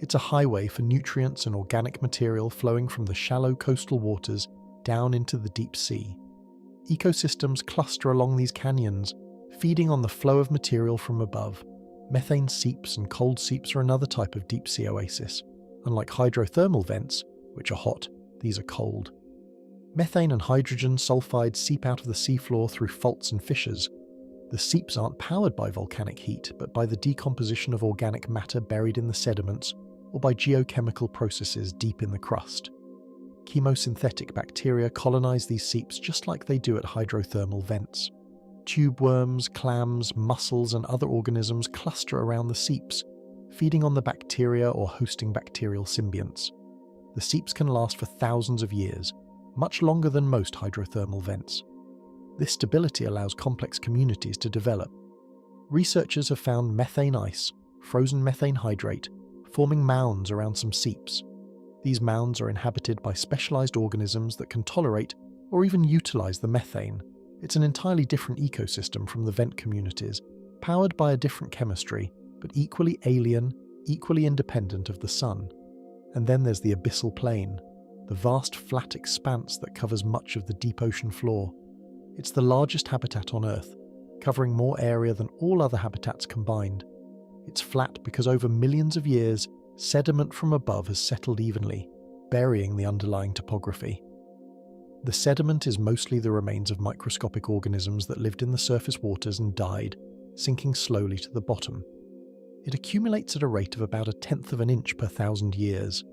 It's a highway for nutrients and organic material flowing from the shallow coastal waters down into the deep sea. Ecosystems cluster along these canyons, feeding on the flow of material from above. Methane seeps and cold seeps are another type of deep-sea oasis. Unlike hydrothermal vents, which are hot, these are cold. Methane and hydrogen sulfides seep out of the seafloor through faults and fissures. The seeps aren't powered by volcanic heat, but by the decomposition of organic matter buried in the sediments or by geochemical processes deep in the crust. Chemosynthetic bacteria colonize these seeps just like they do at hydrothermal vents. Tube worms, clams, mussels, and other organisms cluster around the seeps, feeding on the bacteria or hosting bacterial symbionts. The seeps can last for thousands of years, much longer than most hydrothermal vents. This stability allows complex communities to develop. Researchers have found methane ice, frozen methane hydrate, forming mounds around some seeps. These mounds are inhabited by specialized organisms that can tolerate or even utilize the methane. It's an entirely different ecosystem from the vent communities, powered by a different chemistry, but equally alien, equally independent of the sun. And then there's the abyssal plain, the vast flat expanse that covers much of the deep ocean floor. It's the largest habitat on Earth, covering more area than all other habitats combined. It's flat because over millions of years, sediment from above has settled evenly, burying the underlying topography. The sediment is mostly the remains of microscopic organisms that lived in the surface waters and died, sinking slowly to the bottom. It accumulates at a rate of about 1/10 of an inch per 1,000 years.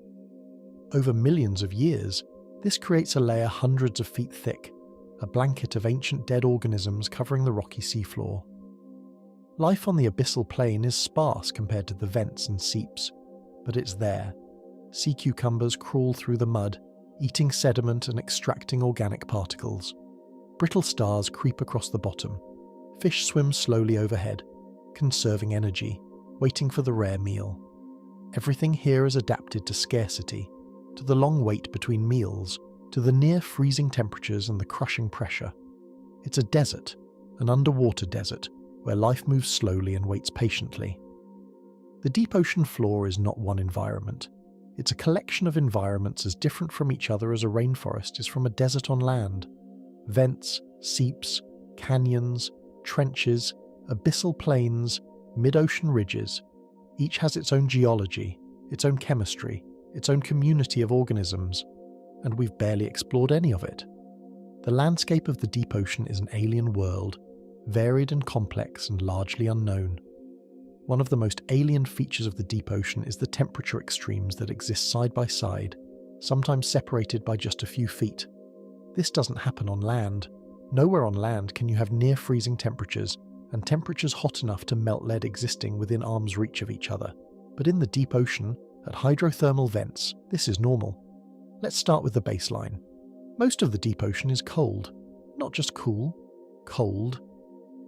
Over millions of years, this creates a layer hundreds of feet thick, a blanket of ancient dead organisms covering the rocky seafloor. Life on the abyssal plain is sparse compared to the vents and seeps, but it's there. Sea cucumbers crawl through the mud, eating sediment and extracting organic particles. Brittle stars creep across the bottom. Fish swim slowly overhead, conserving energy, waiting for the rare meal. Everything here is adapted to scarcity, to the long wait between meals, to the near-freezing temperatures and the crushing pressure. It's a desert, an underwater desert, where life moves slowly and waits patiently. The deep ocean floor is not one environment. It's a collection of environments as different from each other as a rainforest is from a desert on land. Vents, seeps, canyons, trenches, abyssal plains, mid-ocean ridges. Each has its own geology, its own chemistry, its own community of organisms, and we've barely explored any of it. The landscape of the deep ocean is an alien world, varied and complex and largely unknown. One of the most alien features of the deep ocean is the temperature extremes that exist side by side, sometimes separated by just a few feet. This doesn't happen on land. Nowhere on land can you have near-freezing temperatures, and temperatures hot enough to melt lead existing within arm's reach of each other. But in the deep ocean, at hydrothermal vents, this is normal. Let's start with the baseline. Most of the deep ocean is cold. Not just cool, cold.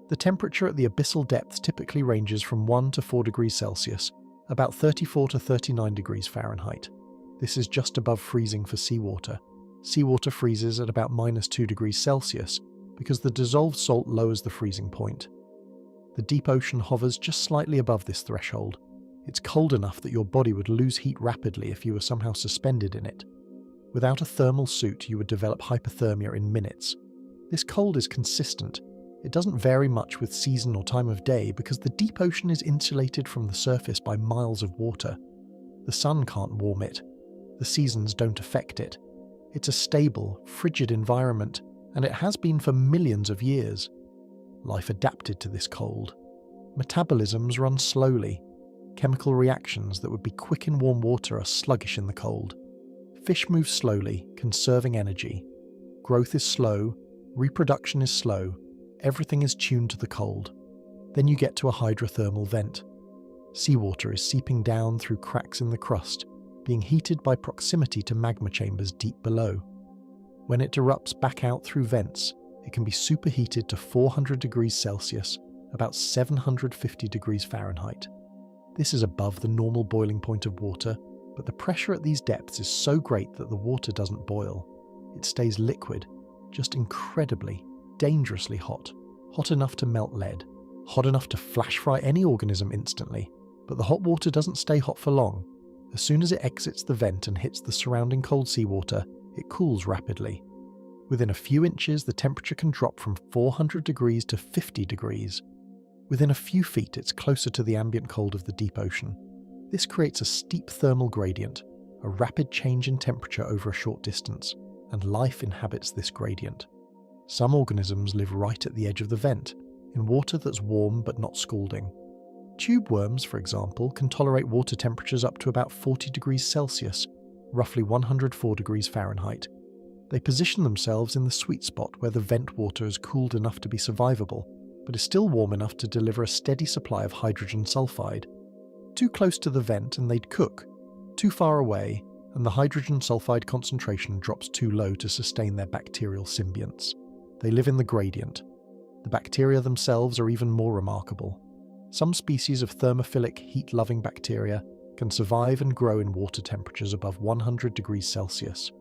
The temperature at the abyssal depths typically ranges from 1 to 4 degrees Celsius, about 34 to 39 degrees Fahrenheit. This is just above freezing for seawater. Seawater freezes at about -2 degrees Celsius because the dissolved salt lowers the freezing point. The deep ocean hovers just slightly above this threshold. It's cold enough that your body would lose heat rapidly if you were somehow suspended in it. Without a thermal suit, you would develop hypothermia in minutes. This cold is consistent. It doesn't vary much with season or time of day because the deep ocean is insulated from the surface by miles of water. The sun can't warm it. The seasons don't affect it. It's a stable, frigid environment, and it has been for millions of years. Life adapted to this cold. Metabolisms run slowly. Chemical reactions that would be quick in warm water are sluggish in the cold. Fish move slowly, conserving energy. Growth is slow, reproduction is slow, everything is tuned to the cold. Then you get to a hydrothermal vent. Seawater is seeping down through cracks in the crust, being heated by proximity to magma chambers deep below. When it erupts back out through vents, it can be superheated to 400 degrees Celsius, about 750 degrees Fahrenheit. This is above the normal boiling point of water, but the pressure at these depths is so great that the water doesn't boil. It stays liquid, just incredibly, dangerously hot. Hot enough to melt lead, hot enough to flash fry any organism instantly. But the hot water doesn't stay hot for long. As soon as it exits the vent and hits the surrounding cold seawater, it cools rapidly. Within a few inches, the temperature can drop from 400 degrees to 50 degrees. Within a few feet, it's closer to the ambient cold of the deep ocean. This creates a steep thermal gradient, a rapid change in temperature over a short distance, and life inhabits this gradient. Some organisms live right at the edge of the vent, in water that's warm but not scalding. Tube worms, for example, can tolerate water temperatures up to about 40 degrees Celsius, roughly 104 degrees Fahrenheit. They position themselves in the sweet spot where the vent water is cooled enough to be survivable, but is still warm enough to deliver a steady supply of hydrogen sulfide. Too close to the vent and they'd cook. Too far away, and the hydrogen sulfide concentration drops too low to sustain their bacterial symbionts. They live in the gradient. The bacteria themselves are even more remarkable. Some species of thermophilic, heat-loving bacteria can survive and grow in water temperatures above 100 degrees Celsius.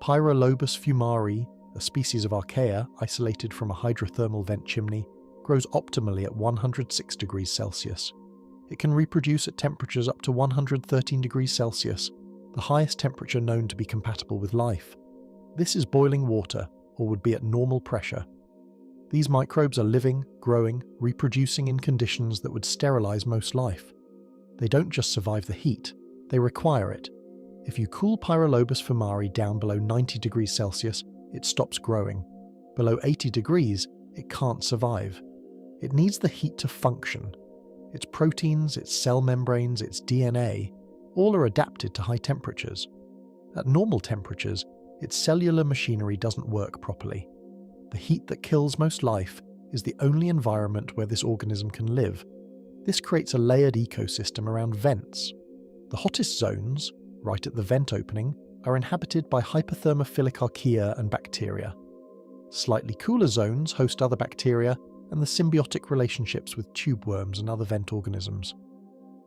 Pyrolobus fumari, a species of archaea isolated from a hydrothermal vent chimney, grows optimally at 106 degrees Celsius. It can reproduce at temperatures up to 113 degrees Celsius, the highest temperature known to be compatible with life. This is boiling water, or would be at normal pressure. These microbes are living, growing, reproducing in conditions that would sterilize most life. They don't just survive the heat, they require it. If you cool Pyrolobus fumari down below 90 degrees Celsius, it stops growing. Below 80 degrees, it can't survive. It needs the heat to function. Its proteins, its cell membranes, its DNA, all are adapted to high temperatures. At normal temperatures, its cellular machinery doesn't work properly. The heat that kills most life is the only environment where this organism can live. This creates a layered ecosystem around vents. The hottest zones, right at the vent opening, are inhabited by hyperthermophilic archaea and bacteria. Slightly cooler zones host other bacteria and the symbiotic relationships with tube worms and other vent organisms.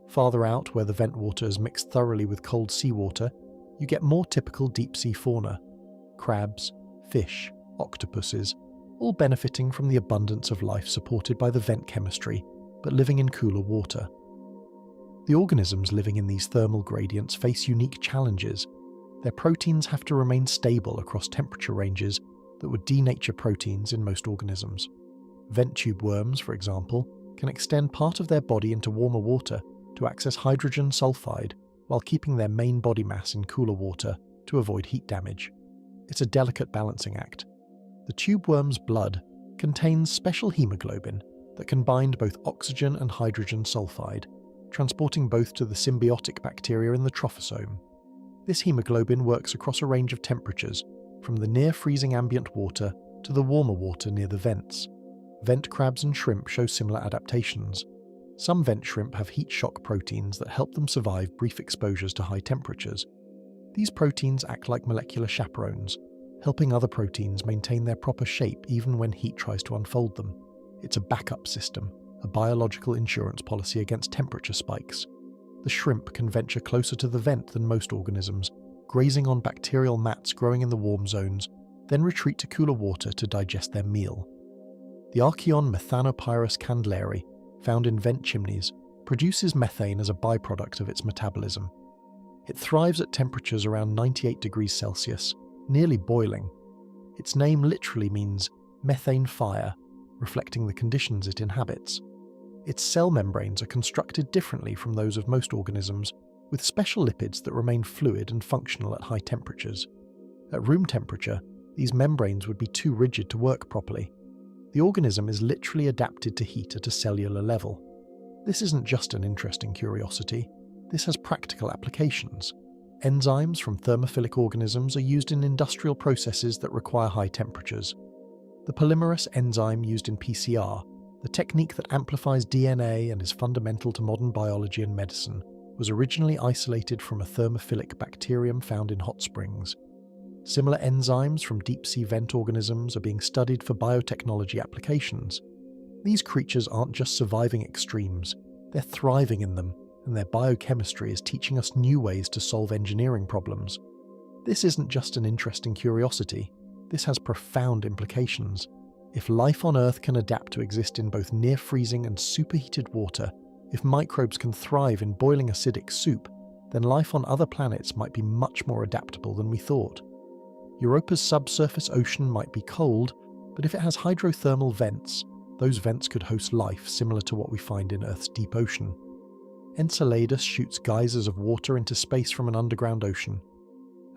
Farther out, where the vent water is mixed thoroughly with cold seawater, you get more typical deep-sea fauna. Crabs, fish, octopuses, all benefiting from the abundance of life supported by the vent chemistry, but living in cooler water. The organisms living in these thermal gradients face unique challenges. Their proteins have to remain stable across temperature ranges that would denature proteins in most organisms. Vent tube worms, for example, can extend part of their body into warmer water to access hydrogen sulfide, while keeping their main body mass in cooler water to avoid heat damage. It's a delicate balancing act. The tube worm's blood contains special hemoglobin that can bind both oxygen and hydrogen sulfide, transporting both to the symbiotic bacteria in the trophosome. This hemoglobin works across a range of temperatures, from the near-freezing ambient water to the warmer water near the vents. Vent crabs and shrimp show similar adaptations. Some vent shrimp have heat shock proteins that help them survive brief exposures to high temperatures. These proteins act like molecular chaperones, helping other proteins maintain their proper shape even when heat tries to unfold them. It's a backup system, a biological insurance policy against temperature spikes. The shrimp can venture closer to the vent than most organisms, grazing on bacterial mats growing in the warm zones, then retreat to cooler water to digest their meal. The Archaeon Methanopyrus candleri, found in vent chimneys, produces methane as a byproduct of its metabolism. It thrives at temperatures around 98 degrees Celsius, nearly boiling. Its name literally means methane fire, reflecting the conditions it inhabits. Its cell membranes are constructed differently from those of most organisms, with special lipids that remain fluid and functional at high temperatures. At room temperature, these membranes would be too rigid to work properly. The organism is literally adapted to heat at a cellular level. This isn't just an interesting curiosity, this has practical applications. Enzymes from thermophilic organisms are used in industrial processes that require high temperatures. The polymerase enzyme used in PCR, the technique that amplifies DNA and is fundamental to modern biology and medicine, was originally isolated from a thermophilic bacterium found in hot springs. Similar enzymes from deep-sea vent organisms are being studied for biotechnology applications. These creatures aren't just surviving extremes, they're thriving in them, and their biochemistry is teaching us new ways to solve engineering problems. This isn't just an interesting curiosity, this has profound implications. If life on Earth can adapt to exist in both near-freezing and superheated water, if microbes can thrive in boiling acidic soup, then life on other planets might be much more adaptable than we thought. Europa's subsurface ocean might be cold, but if it has hydrothermal vents, those vents could host life similar to what we find in Earth's deep ocean. Enceladus shoots geysers of water into space from an underground ocean.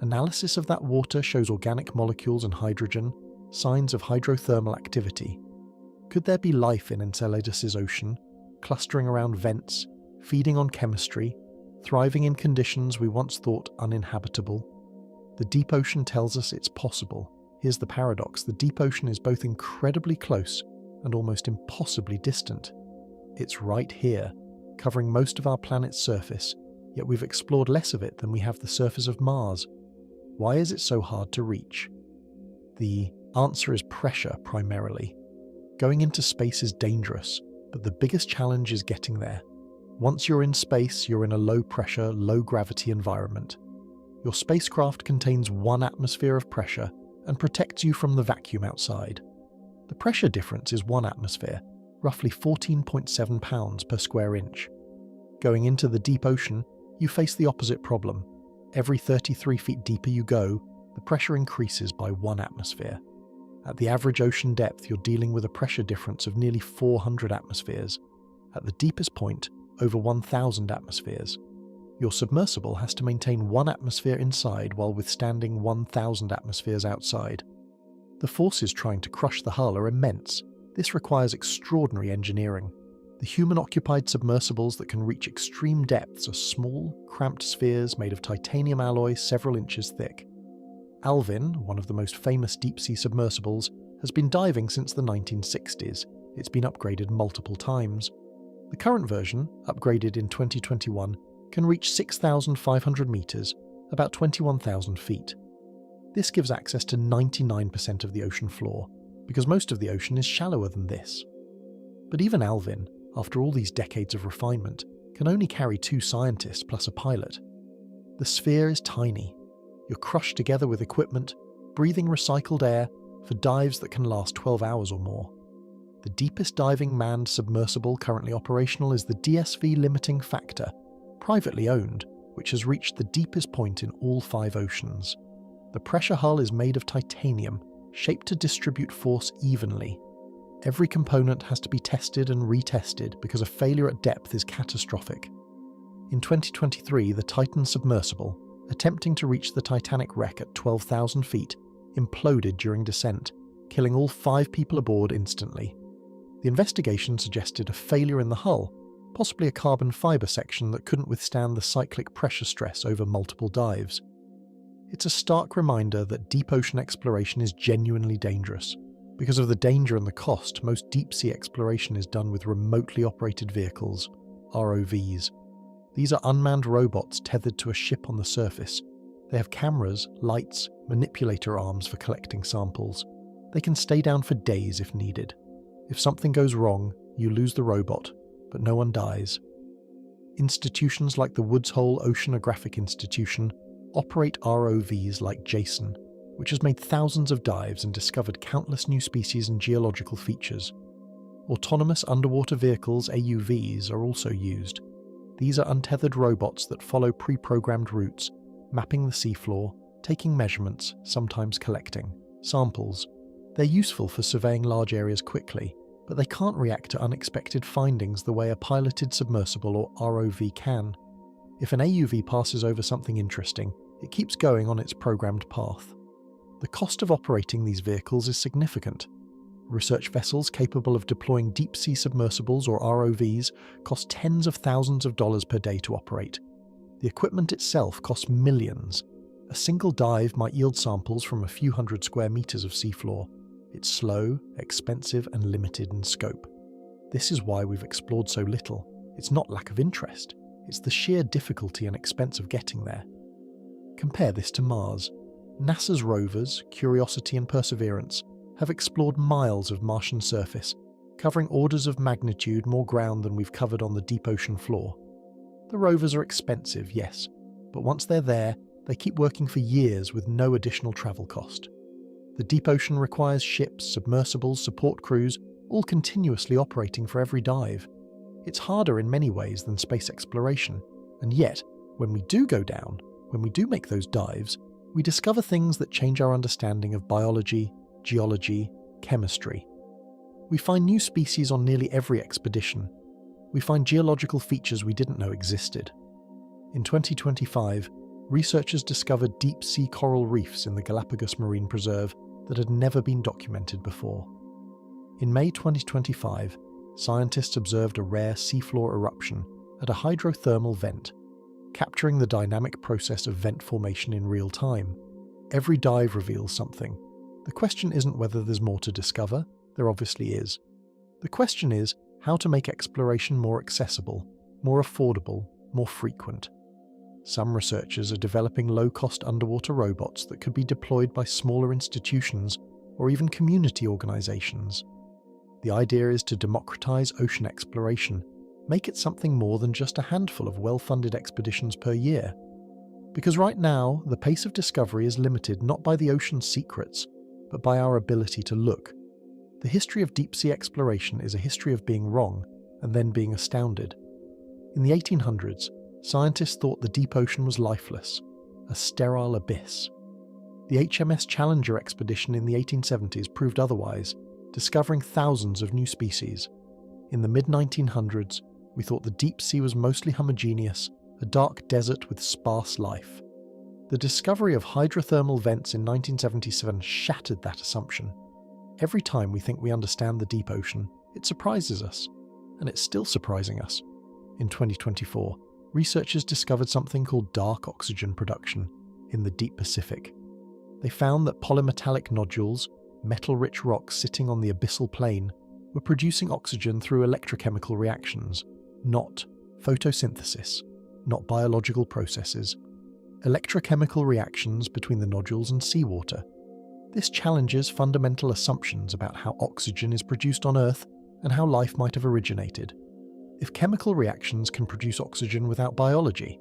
Analysis of that water shows organic molecules and hydrogen, signs of hydrothermal activity. Could there be life in Enceladus's ocean, clustering around vents, feeding on chemistry, thriving in conditions we once thought uninhabitable? The deep ocean tells us it's possible. Here's the paradox: the deep ocean is both incredibly close and almost impossibly distant. It's right here, covering most of our planet's surface, yet we've explored less of it than we have the surface of Mars. Why is it so hard to reach? The answer is pressure, primarily. Going into space is dangerous, but the biggest challenge is getting there. Once you're in space, you're in a low-pressure, low-gravity environment. Your spacecraft contains 1 atmosphere of pressure and protects you from the vacuum outside. The pressure difference is 1 atmosphere, roughly 14.7 pounds per square inch. Going into the deep ocean, you face the opposite problem. Every 33 feet deeper you go, the pressure increases by 1 atmosphere. At the average ocean depth, you're dealing with a pressure difference of nearly 400 atmospheres. At the deepest point, over 1,000 atmospheres. Your submersible has to maintain 1 atmosphere inside while withstanding 1,000 atmospheres outside. The forces trying to crush the hull are immense. This requires extraordinary engineering. The human-occupied submersibles that can reach extreme depths are small, cramped spheres made of titanium alloy several inches thick. Alvin, one of the most famous deep-sea submersibles, has been diving since the 1960s. It's been upgraded multiple times. The current version, upgraded in 2021, can reach 6,500 meters, about 21,000 feet. This gives access to 99% of the ocean floor, because most of the ocean is shallower than this. But even Alvin, after all these decades of refinement, can only carry 2 scientists plus a pilot. The sphere is tiny. You're crushed together with equipment, breathing recycled air, for dives that can last 12 hours or more. The deepest diving manned submersible currently operational is the DSV Limiting Factor, privately owned, which has reached the deepest point in all 5 oceans. The pressure hull is made of titanium, shaped to distribute force evenly. Every component has to be tested and retested because a failure at depth is catastrophic. In 2023, the Titan submersible, attempting to reach the Titanic wreck at 12,000 feet, imploded during descent, killing all 5 people aboard instantly. The investigation suggested a failure in the hull, possibly a carbon fibre section that couldn't withstand the cyclic pressure stress over multiple dives. It's a stark reminder that deep ocean exploration is genuinely dangerous. Because of the danger and the cost, most deep-sea exploration is done with remotely operated vehicles, ROVs. These are unmanned robots tethered to a ship on the surface. They have cameras, lights, manipulator arms for collecting samples. They can stay down for days if needed. If something goes wrong, you lose the robot, but no one dies. Institutions like the Woods Hole Oceanographic Institution operate ROVs like Jason, which has made thousands of dives and discovered countless new species and geological features. Autonomous underwater vehicles, AUVs, are also used. These are untethered robots that follow pre-programmed routes, mapping the seafloor, taking measurements, sometimes collecting samples. They're useful for surveying large areas quickly, but they can't react to unexpected findings the way a piloted submersible or ROV can. If an AUV passes over something interesting, it keeps going on its programmed path. The cost of operating these vehicles is significant. Research vessels capable of deploying deep-sea submersibles or ROVs cost tens of thousands of dollars per day to operate. The equipment itself costs millions. A single dive might yield samples from a few hundred square meters of seafloor. It's slow, expensive, and limited in scope. This is why we've explored so little. It's not lack of interest. It's the sheer difficulty and expense of getting there. Compare this to Mars. NASA's rovers, Curiosity and Perseverance, have explored miles of Martian surface, covering orders of magnitude more ground than we've covered on the deep ocean floor. The rovers are expensive, yes, but once they're there, they keep working for years with no additional travel cost. The deep ocean requires ships, submersibles, support crews, all continuously operating for every dive. It's harder in many ways than space exploration, and yet, when we do go down, when we do make those dives, we discover things that change our understanding of biology, geology, chemistry. We find new species on nearly every expedition. We find geological features we didn't know existed. In 2025, researchers discovered deep-sea coral reefs in the Galapagos Marine Preserve that had never been documented before. In May 2025, scientists observed a rare seafloor eruption at a hydrothermal vent, capturing the dynamic process of vent formation in real time. Every dive reveals something. The question isn't whether there's more to discover, there obviously is. The question is how to make exploration more accessible, more affordable, more frequent. Some researchers are developing low-cost underwater robots that could be deployed by smaller institutions or even community organizations. The idea is to democratize ocean exploration, make it something more than just a handful of well-funded expeditions per year. Because right now, the pace of discovery is limited not by the ocean's secrets, but by our ability to look. The history of deep-sea exploration is a history of being wrong and then being astounded. In the 1800s, scientists thought the deep ocean was lifeless, a sterile abyss. The HMS Challenger expedition in the 1870s proved otherwise, discovering thousands of new species. In the mid-1900s, we thought the deep sea was mostly homogeneous, a dark desert with sparse life. The discovery of hydrothermal vents in 1977 shattered that assumption. Every time we think we understand the deep ocean, it surprises us, and it's still surprising us. In 2024, researchers discovered something called dark oxygen production in the deep Pacific. They found that polymetallic nodules, metal-rich rocks sitting on the abyssal plain, were producing oxygen through electrochemical reactions, not photosynthesis, not biological processes. Electrochemical reactions between the nodules and seawater. This challenges fundamental assumptions about how oxygen is produced on Earth and how life might have originated. If chemical reactions can produce oxygen without biology,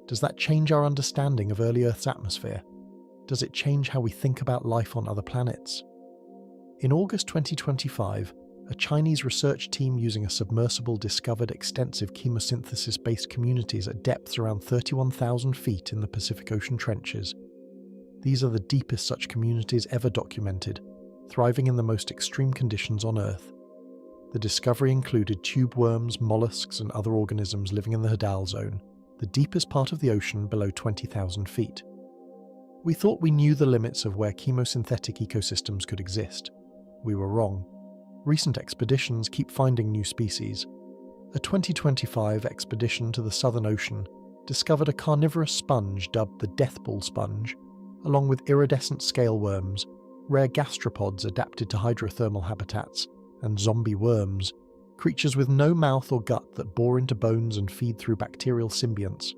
does that change our understanding of early Earth's atmosphere? Does it change how we think about life on other planets? In August 2025, a Chinese research team using a submersible discovered extensive chemosynthesis-based communities at depths around 31,000 feet in the Pacific Ocean trenches. These are the deepest such communities ever documented, thriving in the most extreme conditions on Earth. The discovery included tube worms, mollusks, and other organisms living in the Hadal Zone, the deepest part of the ocean below 20,000 feet. We thought we knew the limits of where chemosynthetic ecosystems could exist. We were wrong. Recent expeditions keep finding new species. A 2025 expedition to the Southern Ocean discovered a carnivorous sponge dubbed the deathball sponge, along with iridescent scale worms, rare gastropods adapted to hydrothermal habitats, and zombie worms, creatures with no mouth or gut that bore into bones and feed through bacterial symbionts.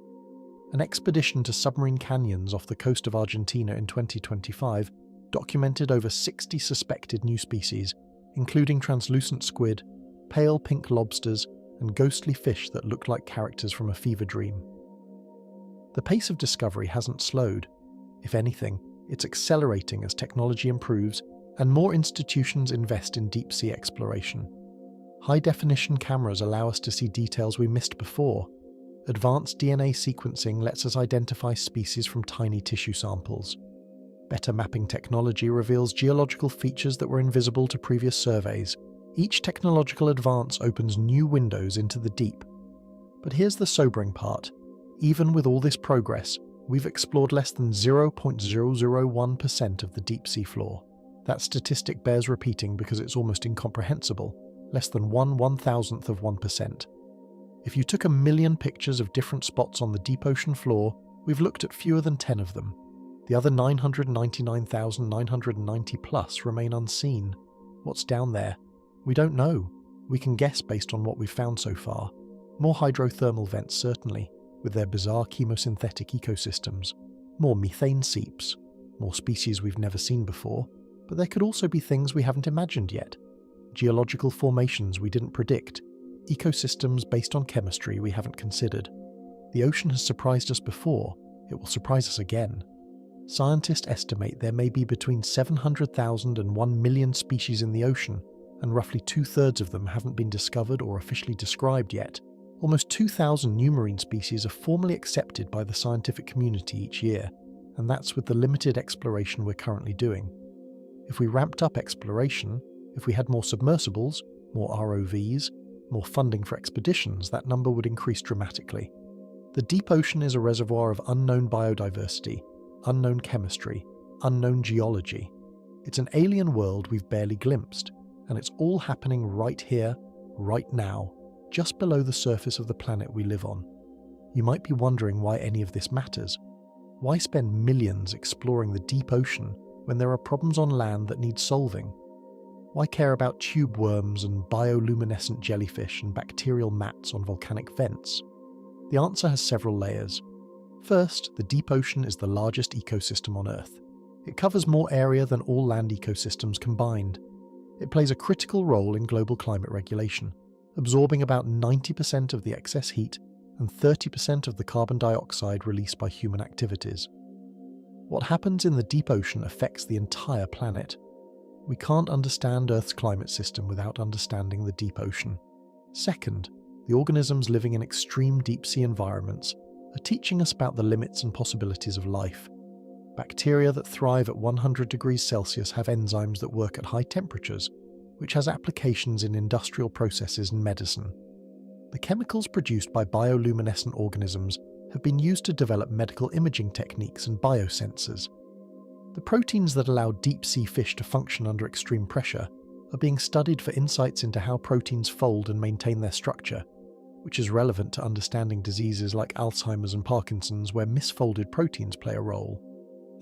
An expedition to submarine canyons off the coast of Argentina in 2025 documented over 60 suspected new species, including translucent squid, pale pink lobsters, and ghostly fish that looked like characters from a fever dream. The pace of discovery hasn't slowed. If anything, it's accelerating as technology improves and more institutions invest in deep-sea exploration. High-definition cameras allow us to see details we missed before. Advanced DNA sequencing lets us identify species from tiny tissue samples. Better mapping technology reveals geological features that were invisible to previous surveys. Each technological advance opens new windows into the deep. But here's the sobering part. Even with all this progress, we've explored less than 0.001% of the deep sea floor. That statistic bears repeating because it's almost incomprehensible. Less than 1/1000th of 1%. If you took 1 million pictures of different spots on the deep ocean floor, we've looked at fewer than 10 of them. The other 999,990 plus remain unseen. What's down there? We don't know. We can guess based on what we've found so far. More hydrothermal vents certainly, with their bizarre chemosynthetic ecosystems. More methane seeps. More species we've never seen before. But there could also be things we haven't imagined yet. Geological formations we didn't predict. Ecosystems based on chemistry we haven't considered. The ocean has surprised us before. It will surprise us again. Scientists estimate there may be between 700,000 and 1 million species in the ocean, and roughly 2/3 of them haven't been discovered or officially described yet. Almost 2,000 new marine species are formally accepted by the scientific community each year, and that's with the limited exploration we're currently doing. If we ramped up exploration, if we had more submersibles, more ROVs, more funding for expeditions, that number would increase dramatically. The deep ocean is a reservoir of unknown biodiversity, unknown chemistry, unknown geology. It's an alien world we've barely glimpsed, and it's all happening right here, right now, just below the surface of the planet we live on. You might be wondering why any of this matters. Why spend millions exploring the deep ocean when there are problems on land that need solving? Why care about tube worms and bioluminescent jellyfish and bacterial mats on volcanic vents? The answer has several layers. First, the deep ocean is the largest ecosystem on Earth. It covers more area than all land ecosystems combined. It plays a critical role in global climate regulation, absorbing about 90% of the excess heat and 30% of the carbon dioxide released by human activities. What happens in the deep ocean affects the entire planet. We can't understand Earth's climate system without understanding the deep ocean. Second, the organisms living in extreme deep-sea environments are teaching us about the limits and possibilities of life. Bacteria that thrive at 100 degrees Celsius have enzymes that work at high temperatures, which has applications in industrial processes and medicine. The chemicals produced by bioluminescent organisms have been used to develop medical imaging techniques and biosensors. The proteins that allow deep-sea fish to function under extreme pressure are being studied for insights into how proteins fold and maintain their structure, which is relevant to understanding diseases like Alzheimer's and Parkinson's where misfolded proteins play a role.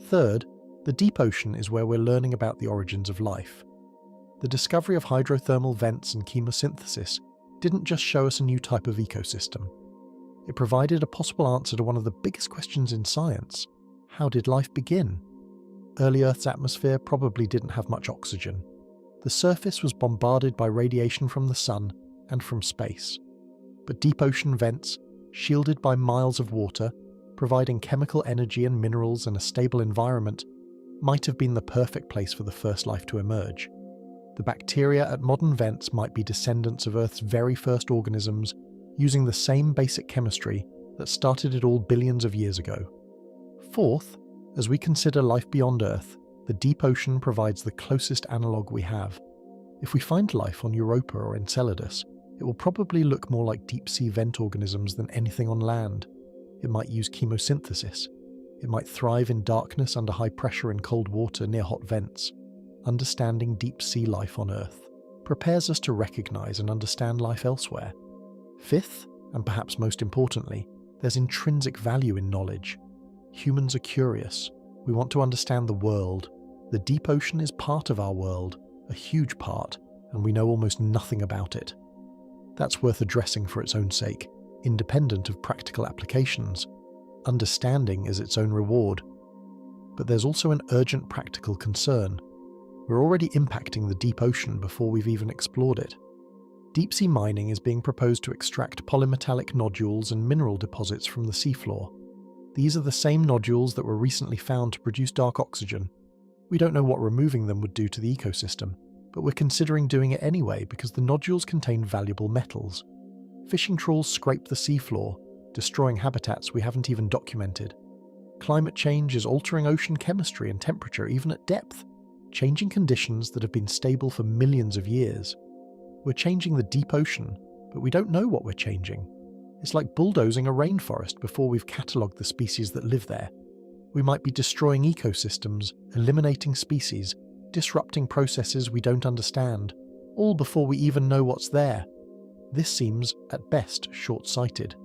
Third, the deep ocean is where we're learning about the origins of life. The discovery of hydrothermal vents and chemosynthesis didn't just show us a new type of ecosystem. It provided a possible answer to one of the biggest questions in science. How did life begin? Early Earth's atmosphere probably didn't have much oxygen. The surface was bombarded by radiation from the sun and from space. But deep ocean vents, shielded by miles of water, providing chemical energy and minerals in a stable environment, might have been the perfect place for the first life to emerge. The bacteria at modern vents might be descendants of Earth's very first organisms, using the same basic chemistry that started it all billions of years ago. Fourth, as we consider life beyond Earth, the deep ocean provides the closest analogue we have. If we find life on Europa or Enceladus, it will probably look more like deep-sea vent organisms than anything on land. It might use chemosynthesis. It might thrive in darkness under high pressure in cold water near hot vents. Understanding deep sea life on Earth prepares us to recognize and understand life elsewhere. Fifth, and perhaps most importantly, there's intrinsic value in knowledge. Humans are curious. We want to understand the world. The deep ocean is part of our world, a huge part, and we know almost nothing about it. That's worth addressing for its own sake, independent of practical applications. Understanding is its own reward. But there's also an urgent practical concern. We're already impacting the deep ocean before we've even explored it. Deep-sea mining is being proposed to extract polymetallic nodules and mineral deposits from the seafloor. These are the same nodules that were recently found to produce dark oxygen. We don't know what removing them would do to the ecosystem, but we're considering doing it anyway because the nodules contain valuable metals. Fishing trawls scrape the seafloor, destroying habitats we haven't even documented. Climate change is altering ocean chemistry and temperature even at depth, changing conditions that have been stable for millions of years. We're changing the deep ocean, but we don't know what we're changing. It's like bulldozing a rainforest before we've catalogued the species that live there. We might be destroying ecosystems, eliminating species, disrupting processes we don't understand, all before we even know what's there. This seems, at best, short-sighted.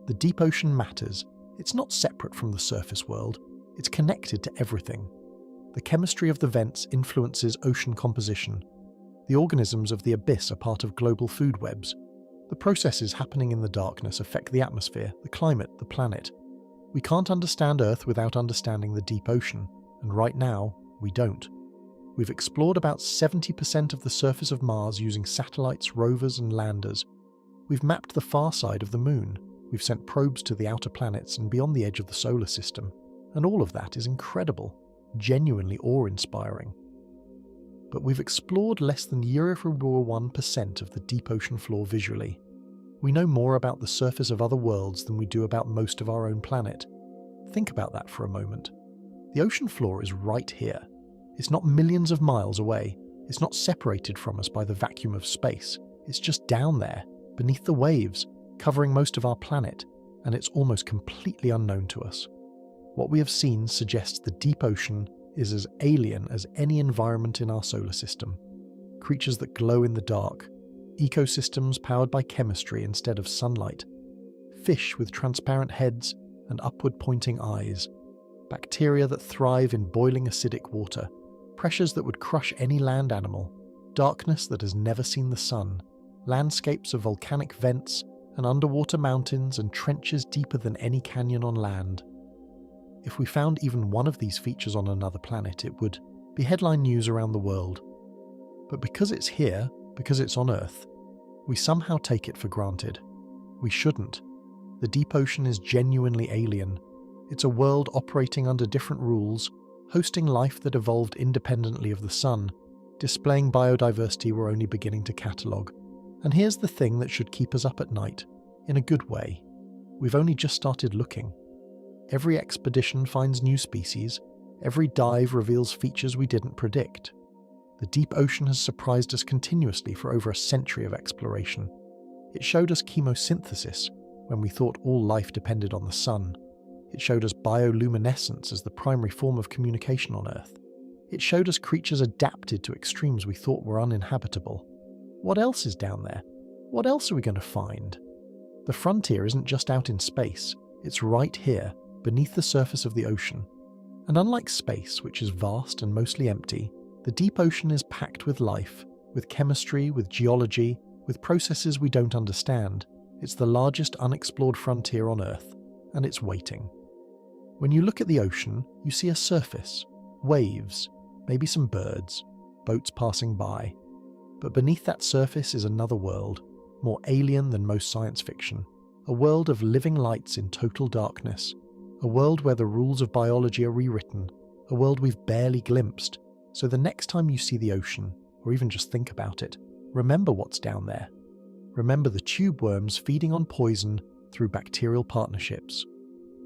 The deep ocean matters. It's not separate from the surface world. It's connected to everything. The chemistry of the vents influences ocean composition. The organisms of the abyss are part of global food webs. The processes happening in the darkness affect the atmosphere, the climate, the planet. We can't understand Earth without understanding the deep ocean, and right now, we don't. We've explored about 70% of the surface of Mars using satellites, rovers, and landers. We've mapped the far side of the Moon. We've sent probes to the outer planets and beyond the edge of the solar system. And all of that is incredible, genuinely awe-inspiring. But we've explored less than 1% of the deep ocean floor visually. We know more about the surface of other worlds than we do about most of our own planet. Think about that for a moment. The ocean floor is right here. It's not millions of miles away. It's not separated from us by the vacuum of space. It's just down there, beneath the waves, covering most of our planet, and it's almost completely unknown to us. What we have seen suggests the deep ocean is as alien as any environment in our solar system. Creatures that glow in the dark, ecosystems powered by chemistry instead of sunlight, fish with transparent heads and upward-pointing eyes, bacteria that thrive in boiling acidic water, pressures that would crush any land animal, darkness that has never seen the sun, landscapes of volcanic vents and underwater mountains and trenches deeper than any canyon on land. If we found even one of these features on another planet, it would be headline news around the world. But because it's here, because it's on Earth, we somehow take it for granted. We shouldn't. The deep ocean is genuinely alien. It's a world operating under different rules, hosting life that evolved independently of the sun, displaying biodiversity we're only beginning to catalogue. And here's the thing that should keep us up at night, in a good way. We've only just started looking. Every expedition finds new species. Every dive reveals features we didn't predict. The deep ocean has surprised us continuously for over a century of exploration. It showed us chemosynthesis when we thought all life depended on the sun. It showed us bioluminescence as the primary form of communication on Earth. It showed us creatures adapted to extremes we thought were uninhabitable. What else is down there? What else are we going to find? The frontier isn't just out in space. It's right here, beneath the surface of the ocean. And unlike space, which is vast and mostly empty, the deep ocean is packed with life, with chemistry, with geology, with processes we don't understand. It's the largest unexplored frontier on Earth, and it's waiting. When you look at the ocean, you see a surface, waves, maybe some birds, boats passing by. But beneath that surface is another world, more alien than most science fiction, a world of living lights in total darkness, a world where the rules of biology are rewritten, a world we've barely glimpsed. So the next time you see the ocean, or even just think about it, remember what's down there. Remember the tube worms feeding on poison through bacterial partnerships.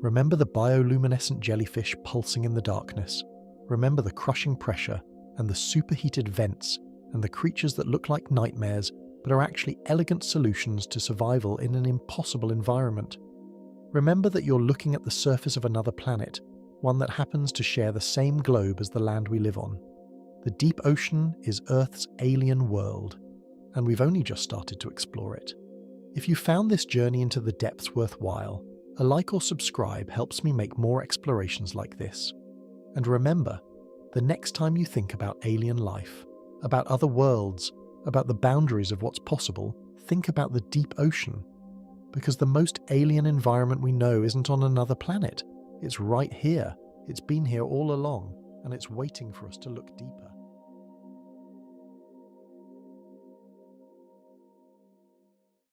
Remember the bioluminescent jellyfish pulsing in the darkness. Remember the crushing pressure and the superheated vents and the creatures that look like nightmares but are actually elegant solutions to survival in an impossible environment. Remember that you're looking at the surface of another planet, one that happens to share the same globe as the land we live on. The deep ocean is Earth's alien world, and we've only just started to explore it. If you found this journey into the depths worthwhile, a like or subscribe helps me make more explorations like this. And remember, the next time you think about alien life, about other worlds, about the boundaries of what's possible, think about the deep ocean. Because the most alien environment we know isn't on another planet. It's right here. It's been here all along, and it's waiting for us to look deeper.